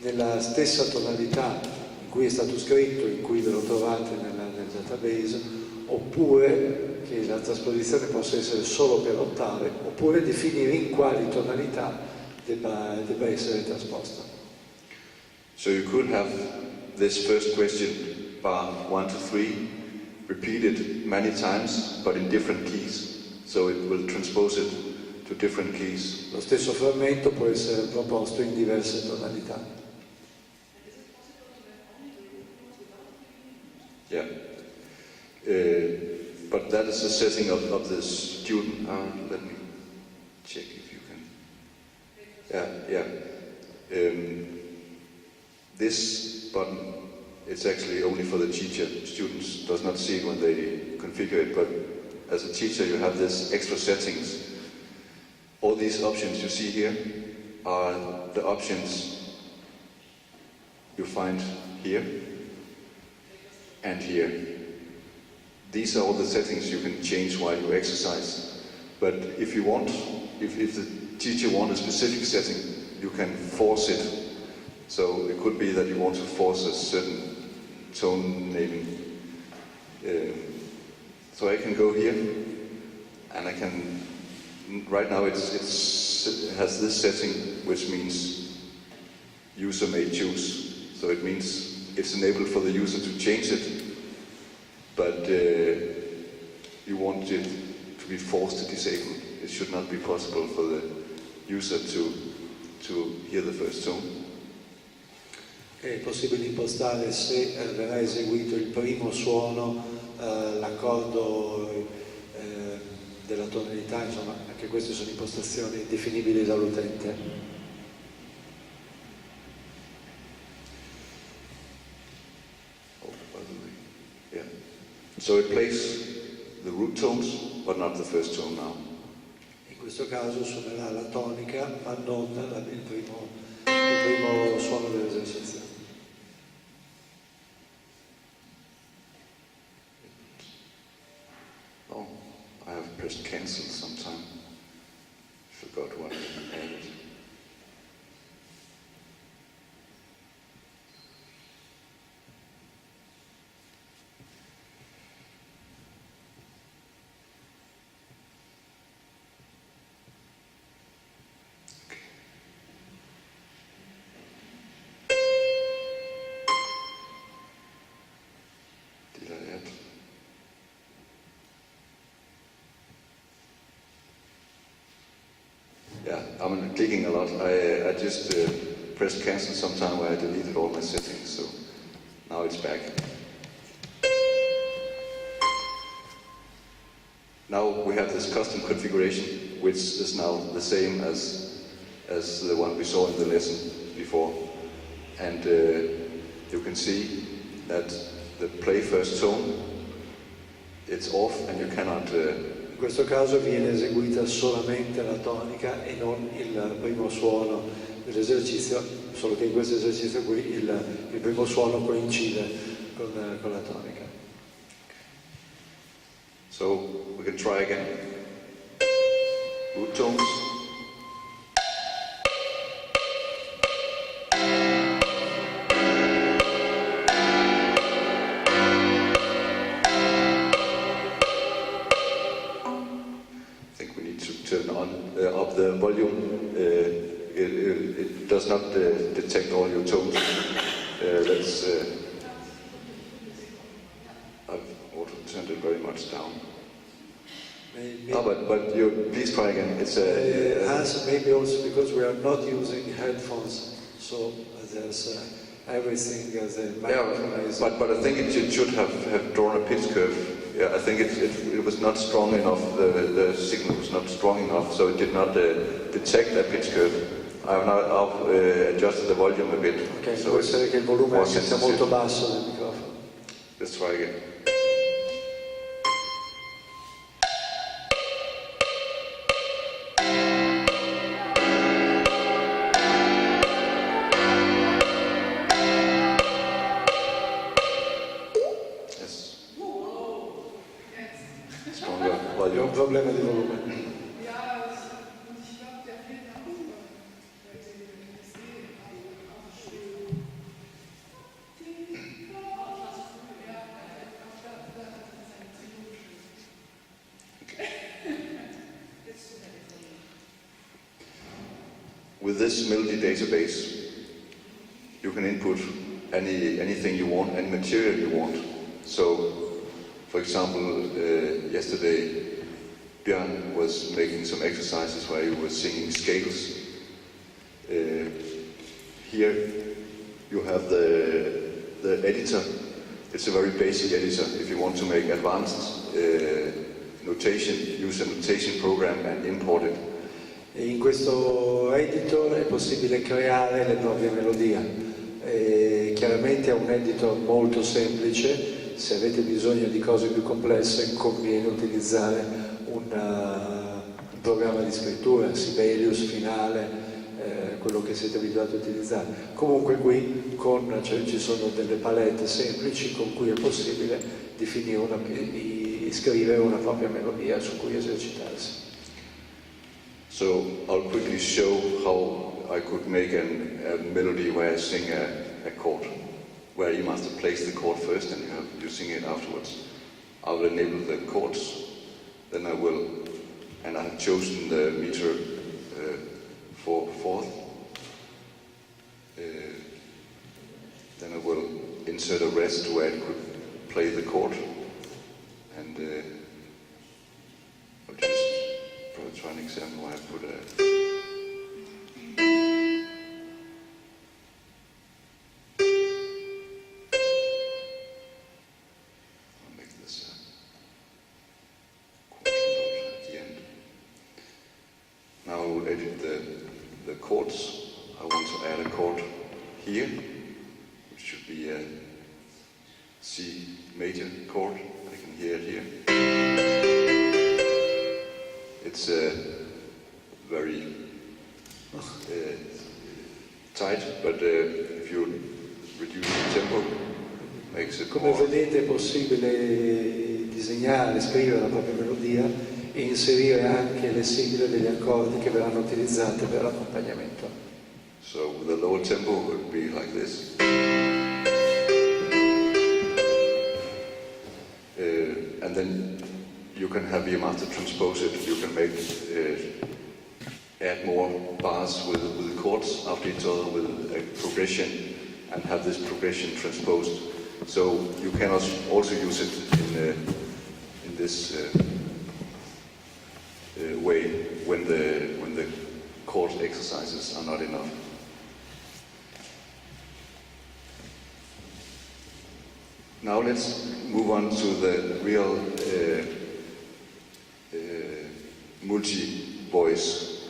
nella stessa tonalità in cui è stato scritto, in cui ve lo trovate nel database, oppure che la trasposizione possa essere solo per ottave, oppure definire in quali tonalità debba essere trasposta. So you could have this first question, bar 1 to 3, repeated many times, but in different keys. So it will transpose it to different keys. Lo stesso frammento può essere proposto in diverse tonalità. Yeah. But that is the setting of the student. Let me check if you can. Yeah. This button, it's actually only for the teacher. Students does not see it when they configure it, but as a teacher you have this extra settings. All these options you see here are the options you find here and here. These are all the settings you can change while you exercise. But if you want, if the teacher wants a specific setting, you can force it. So it could be that you want to force a certain tone naming. So I can go here, and I can. Right now it has this setting, which means user may choose. So it means it's enabled for the user to change it, but you want it to be forced to disable. It should not be possible for the user to hear the first tone. È possibile impostare se verrà eseguito il primo suono, l'accordo della tonalità, insomma, anche queste sono impostazioni definibili dall'utente. Yeah. So it plays the root tones, but not the first tone now. In questo caso suonerà la tonica, ma non il primo suono dell'esercizio. Oh, I have pressed cancel sometime. Forgot what I added. Did I add? Yeah, I'm clicking a lot. I just pressed cancel sometime where I deleted all my settings, so now it's back. Now we have this custom configuration, which is now the same as the one we saw in the lesson before. And you can see that the play first tone, it's off and you cannot... In questo caso viene eseguita solamente la tonica e non il primo suono dell'esercizio, solo che in questo esercizio qui il primo suono coincide con la tonica. So we can try again. Root tones. Turn up the volume. It does not tones. I've also turned it very much down. Maybe, But you please try again. It's Hans, maybe also because we are not using headphones, so there's everything as a microphone is. but I think it should have drawn a pitch curve. Yeah, I think it was not strong enough. The signal was not strong enough, so it did not detect a pitch curve. I've now adjusted the volume a bit. Ok, so può essere che il volume more sia sensitive. molto basso del microfono. Let's try again. Yes. Stronger È un volume. problema di volume. With this melody database, you can input anything you want, any material you want. So, for example, yesterday, Björn was making some exercises where he was singing scales. Here you have the editor. It's a very basic editor. If you want to make advanced notation, use a notation program and import it. E in questo editor è possibile creare le proprie melodie. E chiaramente è un editor molto semplice, se avete bisogno di cose più complesse conviene utilizzare un programma di scrittura, Sibelius, Finale, quello che siete abituati a utilizzare. Comunque qui ci sono delle palette semplici con cui è possibile scrivere una propria melodia su cui esercitarsi. So I'll quickly show how I could make a melody where I sing a chord, where Earmaster plays the chord first and you sing it afterwards. I'll enable the chords, then I will, and I've chosen the meter for fourth. Then I will insert a rest where it could play the chord, and I'll just probably try an example where I put a. I'll make this a quarter note at the end. Now I will edit the chords. I want to add a chord here, which should be a C major chord. I can hear it here. It's very tight, but if you reduce the tempo, makes it Come more. vedete è possibile disegnare, scrivere la propria melodia e inserire anche le sigle degli accordi che verranno utilizzate per l'accompagnamento. So with a lower tempo it would be like this. And then you can have Earmaster transpose it. You can make add more bars with the chords after each other with a progression, and have this progression transposed. So you can also use it in this way when the chord exercises are not enough. Now let's move on to the real multi-voice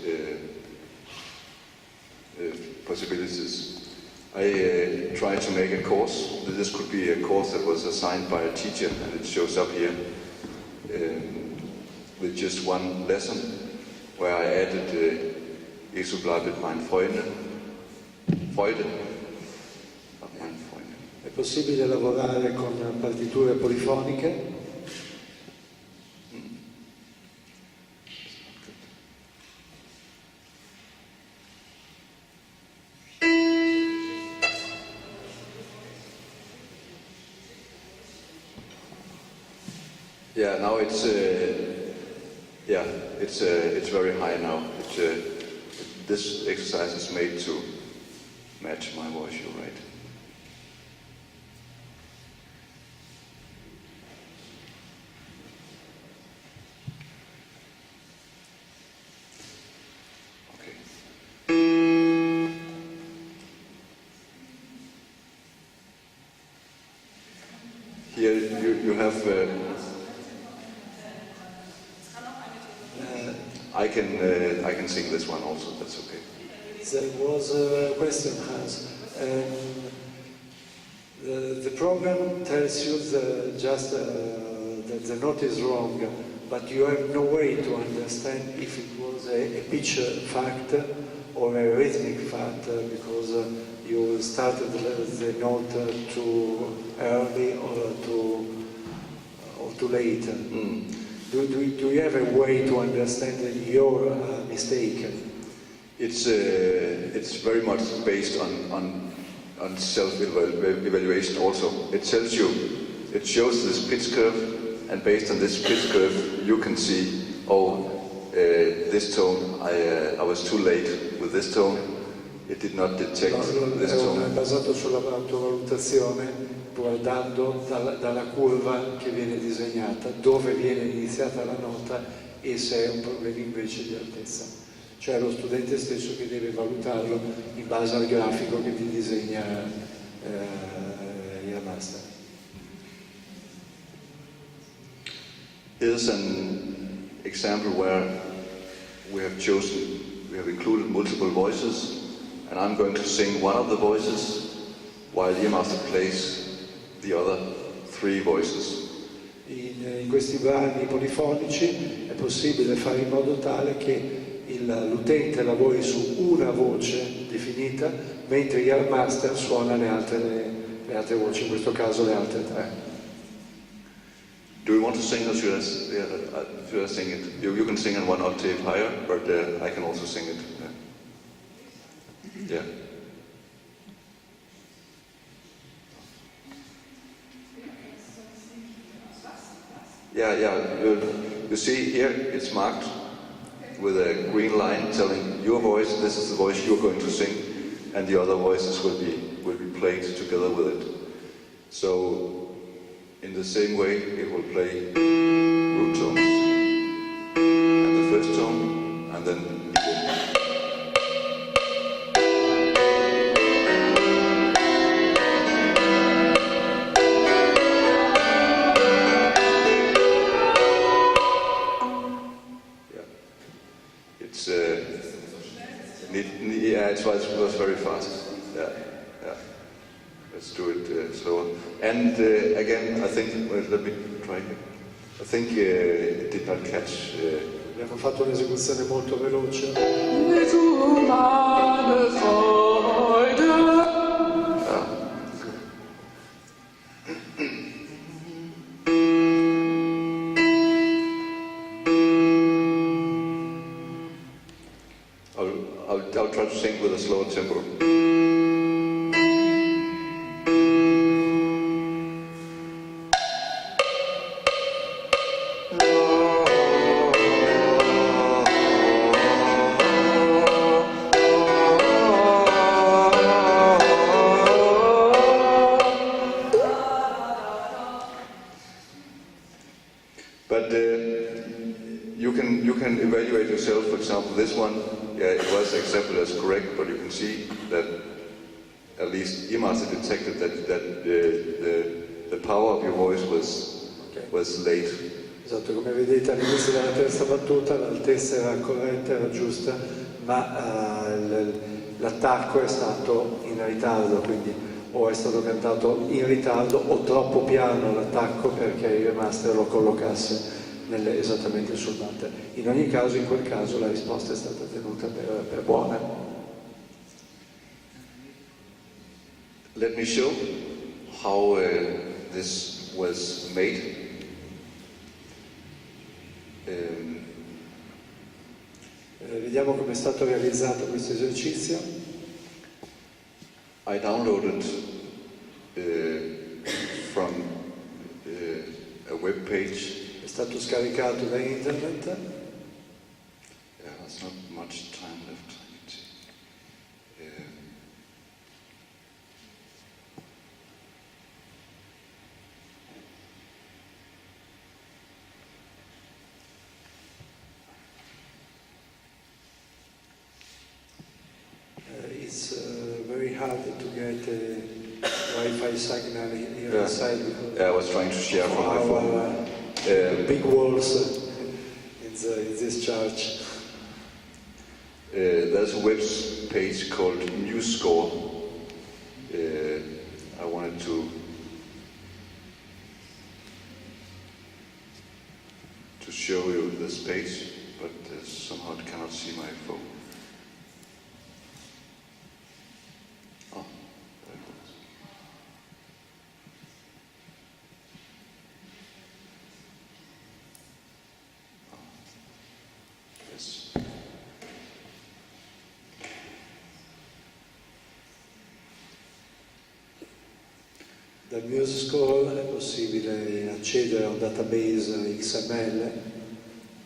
possibilities. I tried to make a course. This could be a course that was assigned by a teacher, and it shows up here with just one lesson, where I added "Ich bleibe mein Freunde", Freude. È possibile lavorare con partiture polifoniche. Yeah, now it's it's very high now. This exercise is made to match my voice, you're right. Here you have. I can sing this one also. That's okay. There was a question, Hans. The program tells you that the note is wrong, but you have no way to understand if it was a pitch fact or a rhythmic fact because you started the note too early or too late. Do you have a way to understand your mistake? It's very much based on self-evaluation also. It tells you, it shows this pitch curve, and based on this pitch curve you can see, this tone, I was too late with this tone, it did not detect this tone. È basato sulla autovalutazione, guardando dalla curva che viene disegnata, dove viene iniziata la nota e se è un problema invece di altezza. Cioè lo studente stesso che deve valutarlo in base al grafico che ti disegna Earmaster. Here's an example where we have included multiple voices, and I'm going to sing one of the voices while Earmaster plays the other 3 voices. In questi brani polifonici è possibile fare in modo tale che l'utente lavori su una voce definita, mentre Earmaster suona le altre voci, in questo caso le altre 3. Do you want to sing or should I sing it? You can sing in 1 octave higher, but I can also sing it. Yeah. Yeah. You see here it's marked with a green line telling your voice, this is the voice you're going to sing, and the other voices will be played together with it. So in the same way it will play root tones and the first tone and then begin. It was very fast. Yeah. Let's do it slower. And again, I think, let me try again. I think it did not catch. Abbiamo fatto un'esecuzione molto veloce. I'll try to sing with a slower tempo. But you can evaluate yourself. For example, this one, it was accepted as correct, but you can see that at least Earmaster detected that the power of your voice was late. Esatto, come vedete all'inizio della terza battuta l'altezza era corretta, era giusta, ma l'attacco è stato in ritardo, quindi o è stato cantato in ritardo o troppo piano l'attacco perché il Earmaster lo collocasse esattamente sul batter. In ogni caso, in quel caso, la risposta è stata tenuta per buona. Let me show how this was made. Vediamo come è stato realizzato questo esercizio. I downloaded from a web page. È stato scaricato da internet. There's not much time left, I can see. mette Wi-Fi signal here inside because Yeah, I was trying to share from my phone. big walls in this church. There's a web page called NewsScore. I wanted to show you this page, but somehow I cannot see my phone. Oh, there it is. Oh, yes. Dal MuseScore è possibile accedere a un database XML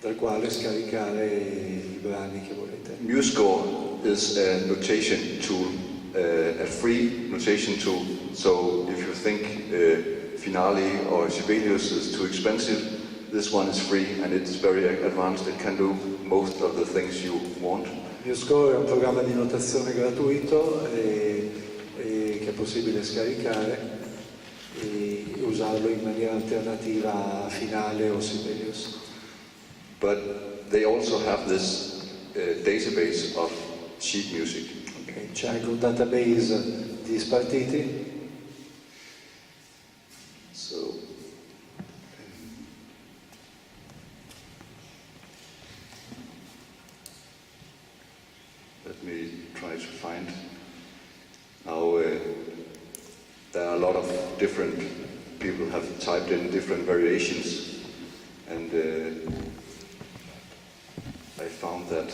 dal quale scaricare i brani che volete. MuseScore is a notation tool, a free notation tool. So if you think Finale or Sibelius is too expensive, this one is free and it's very advanced. It can do most of the things you want. MuseScore è un programma di notazione gratuito che è possibile scaricare e usarlo in maniera alternativa a Finale o Sibelius. But they also have this database of sheet music. Okay. C'è anche un database di spartiti. So let me try to find. Now there are a lot of different people have typed in different variations, and I found that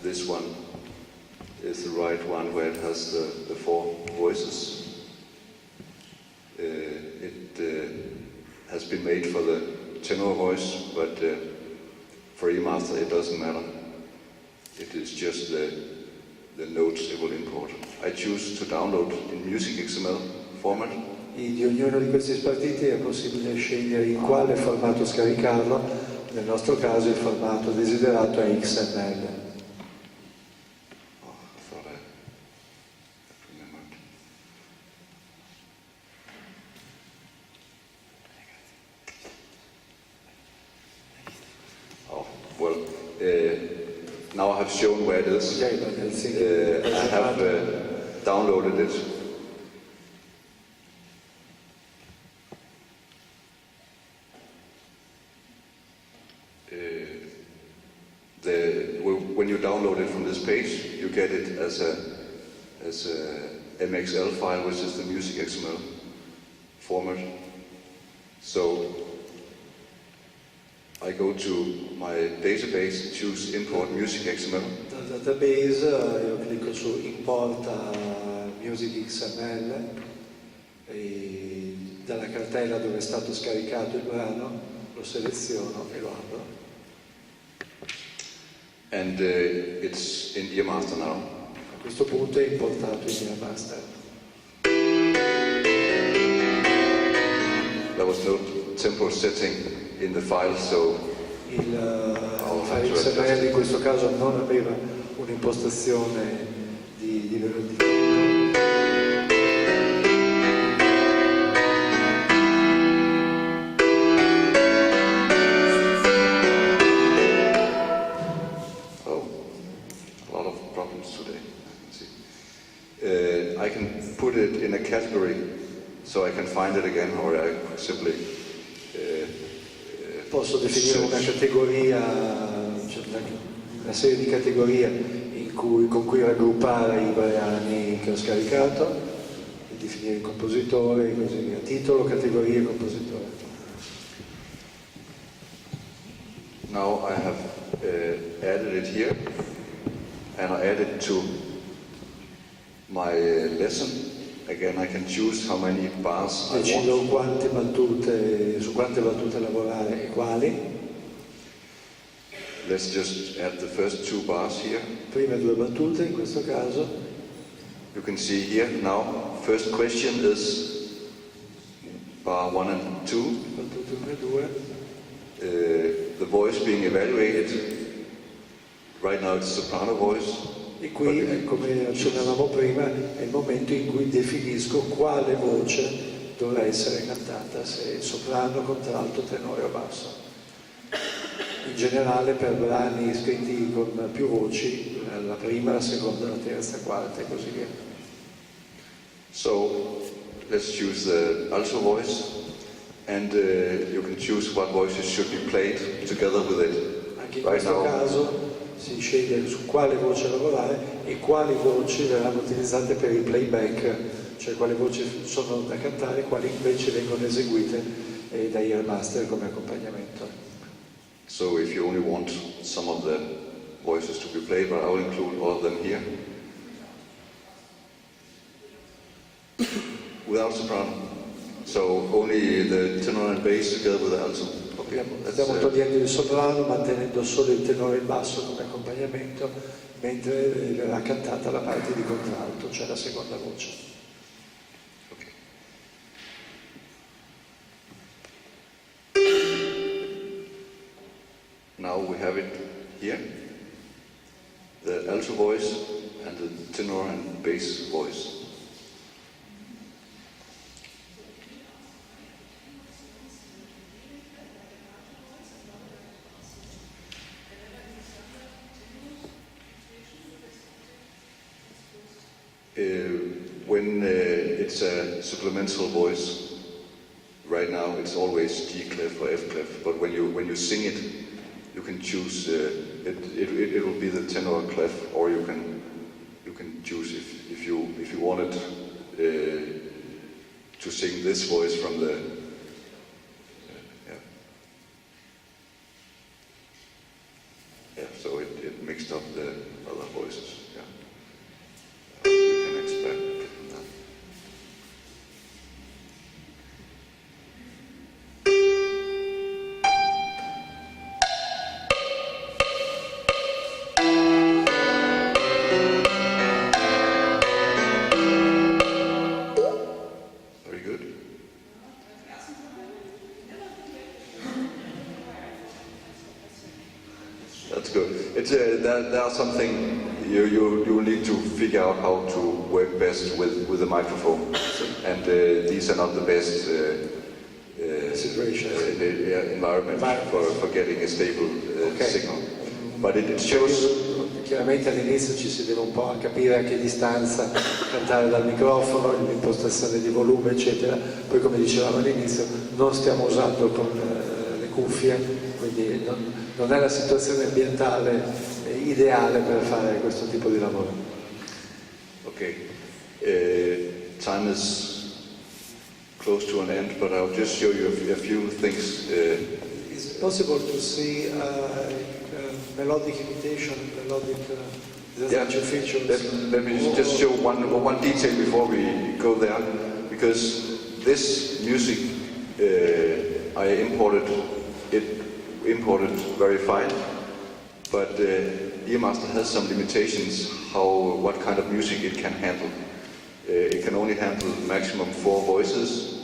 this one is the right one where it has the 4 voices. It has been made for the tenor voice, but for Earmaster it doesn't matter. It is just the notes it will import. I choose to download in Music XML format. Di ognuno di questi spartiti è possibile scegliere in quale formato scaricarlo. Nel nostro caso il formato desiderato è XML. Oh, I thought I remembered. Oh, well, now I have shown where it is. Okay, but I think I have downloaded it. When you download it from this page, you get it as a MXL file, which is the Music XML format. So I go to my database, choose Import Music XML. Dal database io clicco su Importa Music XML e dalla cartella dove è stato scaricato il brano lo seleziono e lo apro. And it's in Earmaster now. A questo punto è importato in Earmaster. There was no tempo setting in the file, so Il file XML in questo caso non aveva un'impostazione di livello di tempo. I can put it in a category so I can find it again, or I simply Posso definire una categoria, cioè una serie di categorie con cui raggruppare i brani che ho scaricato e definire il compositore e così via. Titolo, categoria e compositore. Now I have added it here, and I add it to my lesson. Again, I can choose how many bars I Decido want. su quante battute lavorare e quali. Let's just add the first 2 bars here. Prime 2 battute in questo caso. You can see here now, first question is bar 1 and 2. Battute 1 e 2. The voice being evaluated. Right now it's soprano voice. E qui, come accennavamo prima, è il momento in cui definisco quale voce dovrà essere cantata, se soprano, contralto, tenore o basso. In generale per brani scritti con più voci, la prima, la seconda, la terza, la quarta e così via. So let's choose the alto voice, and you can choose what voices should be played together with it. Anche in Right questo now, caso si sceglie su quale voce lavorare e quali voci verranno utilizzate per il playback, cioè quali voci sono da cantare e quali invece vengono eseguite dai Earmaster come accompagnamento. so if you only want some of the voices to be played, but I'll include all of them here. Without soprano. So only the tenor and bass together with the alto. Okay, Stiamo togliendo il soprano, mantenendo solo il tenore e il basso come accompagnamento, mentre verrà cantata la parte di contralto, cioè la seconda voce. okay. Now we have it here. The alto voice and the tenor and bass voice. When it's a supplemental voice, right now it's always G clef or F clef, but when you sing it, you can choose. It will be the tenor clef, or you can choose if you wanted to sing this voice from the So it mixed up the other voices. Yeah. You can expect that. Very good. That's good. It's there are something you need to figure out how to work best with the microphone, and these are not the best environment for getting a stable signal. But it shows. Chiaramente all'inizio ci si deve un po' capire a che distanza cantare dal microfono, l'impostazione di volume, eccetera. Poi, come dicevamo all'inizio, non stiamo usando con le cuffie, quindi non è la situazione ambientale ideale per fare questo tipo di lavoro. Okay, time is close to an end, but I'll just show you a few things. Is it possible to see melodic imitation, melodic features? Let me just show one detail before we go there, because this music I imported very fine, but Earmaster has some limitations what kind of music it can handle. It can only handle maximum 4 voices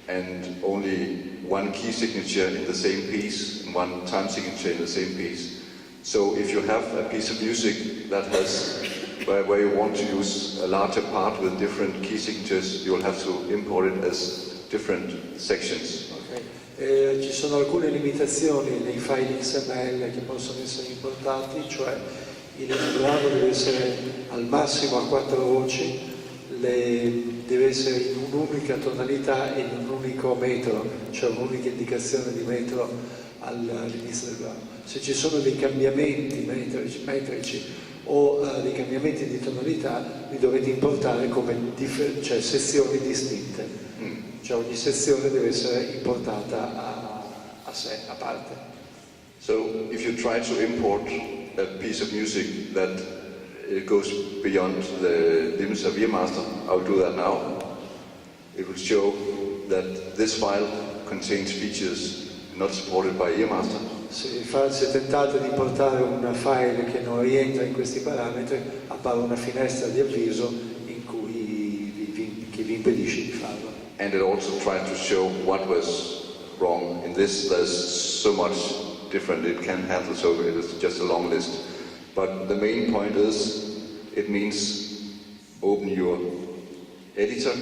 and only one key signature in the same piece and one time signature in the same piece. So if you have a piece of music that has where you want to use a larger part with different key signatures, you will have to import it as different sections. Ci sono alcune limitazioni nei file XML che possono essere importati, cioè il brano deve essere al massimo a 4 voci, deve essere in un'unica tonalità e in un unico metro, cioè un'unica indicazione di metro all'inizio del brano. Se ci sono dei cambiamenti metrici o dei cambiamenti di tonalità, li dovete importare come sezioni distinte. Cioè ogni sezione deve essere importata a sé, a parte. So if you try to import a piece of music that it goes beyond the limits of Earmaster, I'll do that now. It will show that this file contains features not supported by Earmaster. Se tentate di importare un file che non rientra in questi parametri, appare una finestra di avviso che vi impedisce di farlo. And it also tried to show what was wrong. In this, there's so much different it can handle, so it is just a long list. But the main point is it means open your editor.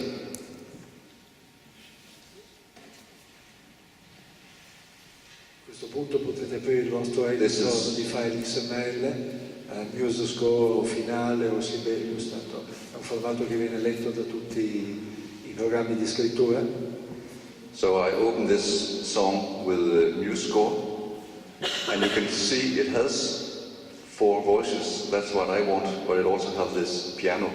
A questo punto potete aprire il vostro editor di file XML, MuseScore o Finale o Sibelius, tanto è un formato che viene letto da tutti i programmi di scrittura. So I open this song with MuseScore, and you can see it has 4 voices. That's what I want, but it also has this piano.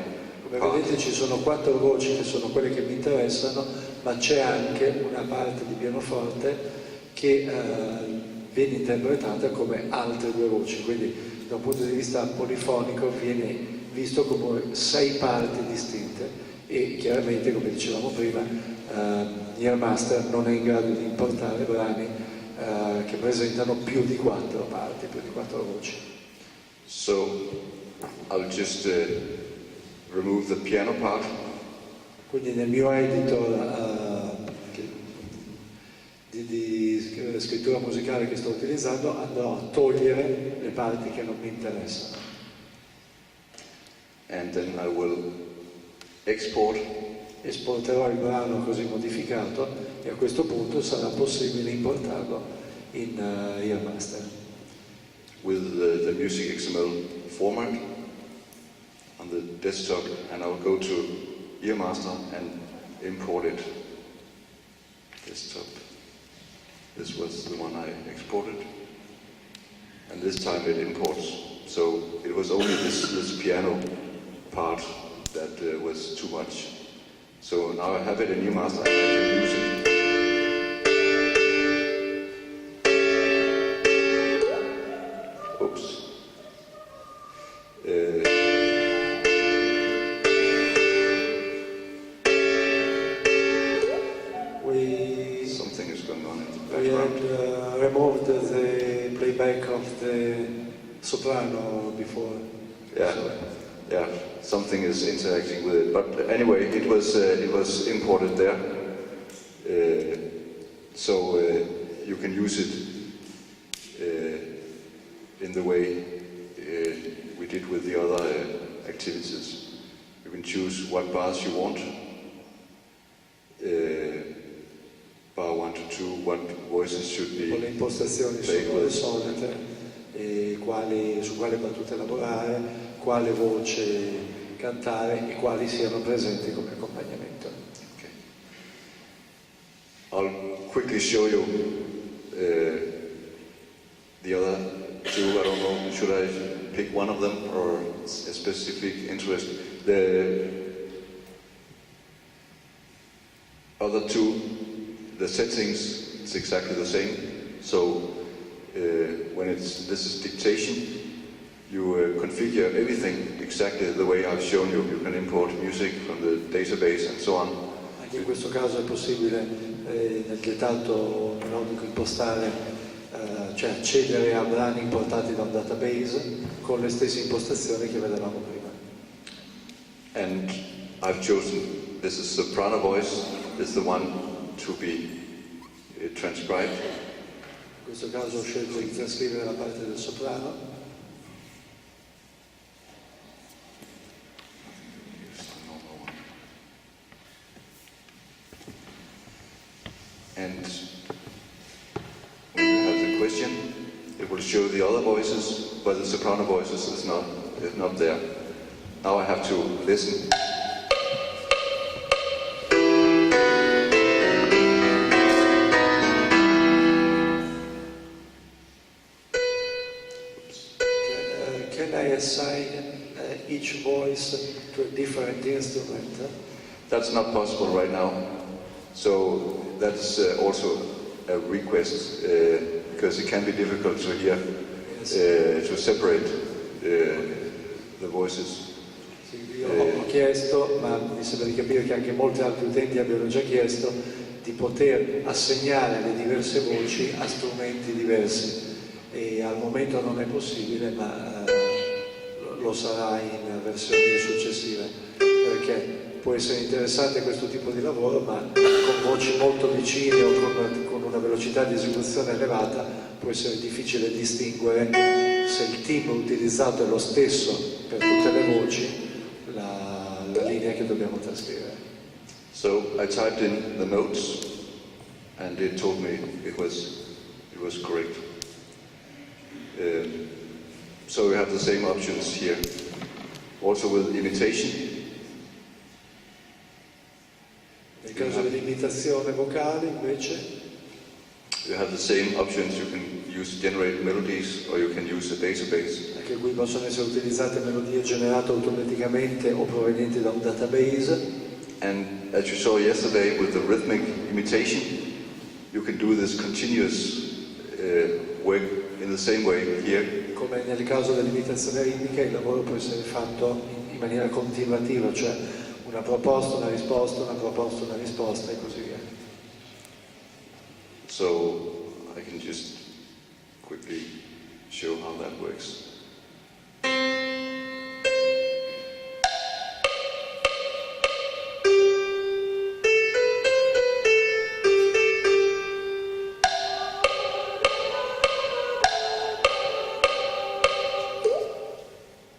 Come vedete ci sono 4 voci che sono quelle che mi interessano, ma c'è anche una parte di pianoforte che viene interpretata come altre 2 voci, quindi da un punto di vista polifonico viene visto come 6 parti distinte e chiaramente, come dicevamo prima, Earmaster non è in grado di importare brani che presentano più di 4 parti, più di 4 voci. So I'll just remove the piano part. Quindi nel mio editor di scrittura musicale che sto utilizzando andrò a togliere le parti che non mi interessano. And then I will export. Esporterò il brano così modificato e a questo punto sarà possibile importarlo in Earmaster. With the music XML format on the desktop, and I'll go to Earmaster and import it. Desktop. This was the one I exported, and this time it imports. So it was only this piano part that was too much. So now I have it in Earmaster and I can use it. Oops. Something is going on in the We background. had removed the playback of the soprano before. Yeah, yeah. Something is interacting with it. But anyway, it was imported there, so you can use it in the way we did with the other activities. You can choose what bars you want. Bar 1 to 2, what voices should be. Le impostazioni sono le solite, e su quale battute lavorare, quale voce cantare e quali siano presenti come accompagnamento. Okay. I'll quickly show you the other 2. I don't know, should I pick one of them or a specific interest? The other 2, the settings, it's exactly the same. So when this is dictation, you configure everything exactly the way I've shown you. You can import music from the database and so on. Anche in questo caso è possibile nel dettato melodico impostare, cioè accedere a brani importati da un database con le stesse impostazioni che vedevamo prima. And I've chosen, this is soprano voice, this is the one to be transcribed. In questo caso ho scelto di trascrivere la parte del soprano. And when you have the question, it will show the other voices, but the soprano voices is not there. Now I have to listen. Can I assign each voice to a different instrument? That's not possible right now. So that's also a request because it can be difficult to hear, to separate the voices. Sì, io ho chiesto, ma mi sembra di capire che anche molti altri utenti abbiano già chiesto di poter assegnare le diverse voci a strumenti diversi e al momento non è possibile, ma lo sarà in versioni successive, perché può essere interessante questo tipo di lavoro, ma con voci molto vicine o con una velocità di esecuzione elevata può essere difficile distinguere se il team utilizzato è lo stesso per tutte le voci la linea che dobbiamo trascrivere. So I typed in the notes and it told me it was correct. So we have the same options here. Also with imitation. Nel caso dell'imitazione vocale invece You have the same options. You can use generate melodies or you can use a database. anche qui possono essere utilizzate melodie generate automaticamente o provenienti da un database. And as you saw yesterday with the rhythmic imitation, you can do this continuous work in the same way here. Come nel caso dell'imitazione ritmica, il lavoro può essere fatto in maniera continuativa, cioè una proposta, una risposta, una proposta, una risposta e così via. So I can just quickly show how that works.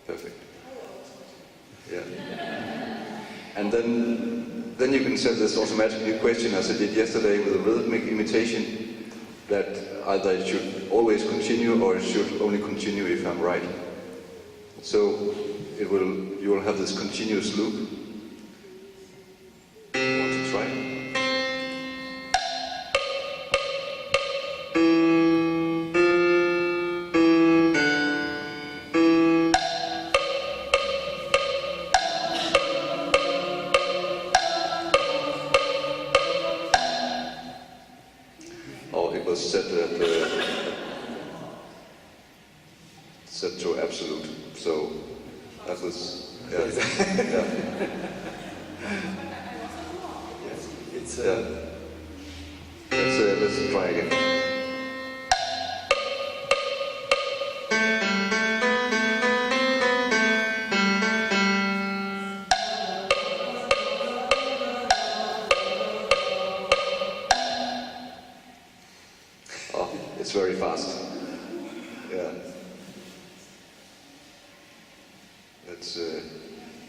Perfect. Yeah. And then you can set this automatic new question as I did yesterday with the rhythmic imitation, that either it should always continue or it should only continue if I'm right. So you will have this continuous loop. Want to try? Set to absolute. So that was yeah. It's Let's try again. Oh, it's very fast. Yeah.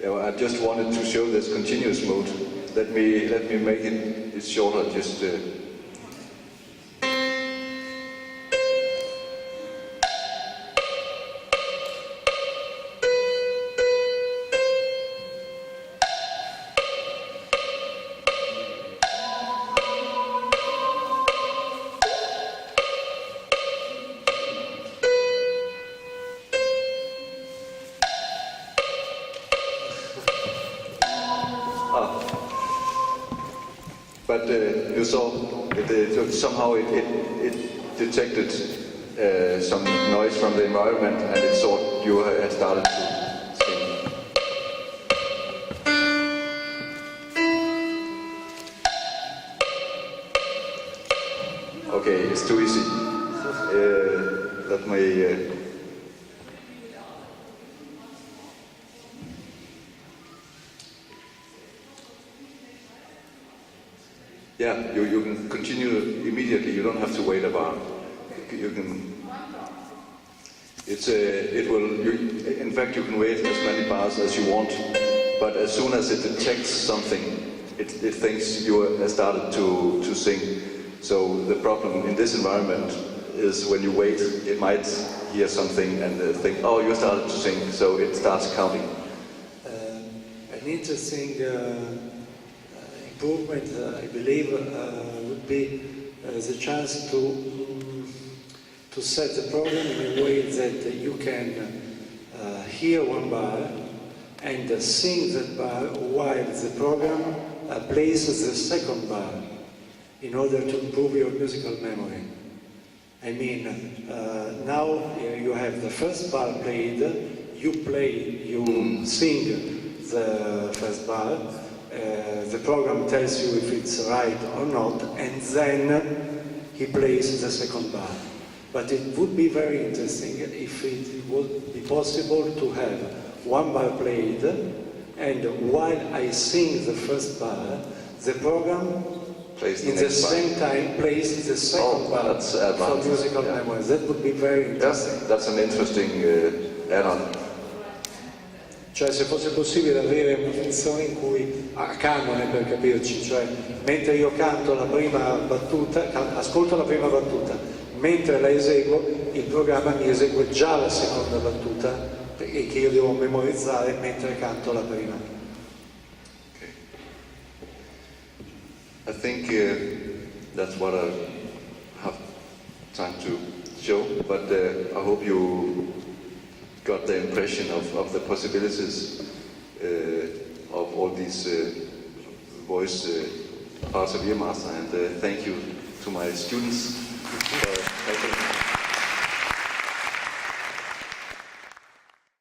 I just wanted to show this continuous mode. Let me make it shorter. Just But you saw somehow it detected some noise from the environment, and it thought you had started to sing. Okay, it's too easy. Let me. Yeah, you can continue immediately. You don't have to wait a while. You can. In fact, you can wait as many bars as you want. But as soon as it detects something, it thinks you have started to sing. So the problem in this environment is when you wait, it might hear something and think, oh, you started to sing. So it starts counting. An interesting improvement, I believe, would be the chance to set the program in a way that you can hear one bar and sing that bar while the program plays the second bar in order to improve your musical memory. I mean, now you have the first bar played, you sing the first bar, the program tells you if it's right or not, and then he plays the second bar. But it would be very interesting if it would be possible to have one bar played, and while I sing the first bar, the program plays in the same time plays the second bar for musical memory. That would be very interesting. That's an interesting add-on. Cioè se fosse possibile avere una funzione in cui, a canone per capirci, cioè mentre io canto la prima battuta, ascolto la prima battuta, mentre la eseguo il programma mi esegue già la seconda battuta e che io devo memorizzare mentre canto la prima. Okay. I think that's what I have time to show, but I hope you got the impression of the possibilities of all these voice parts of Earmaster, and thank you to my students for helping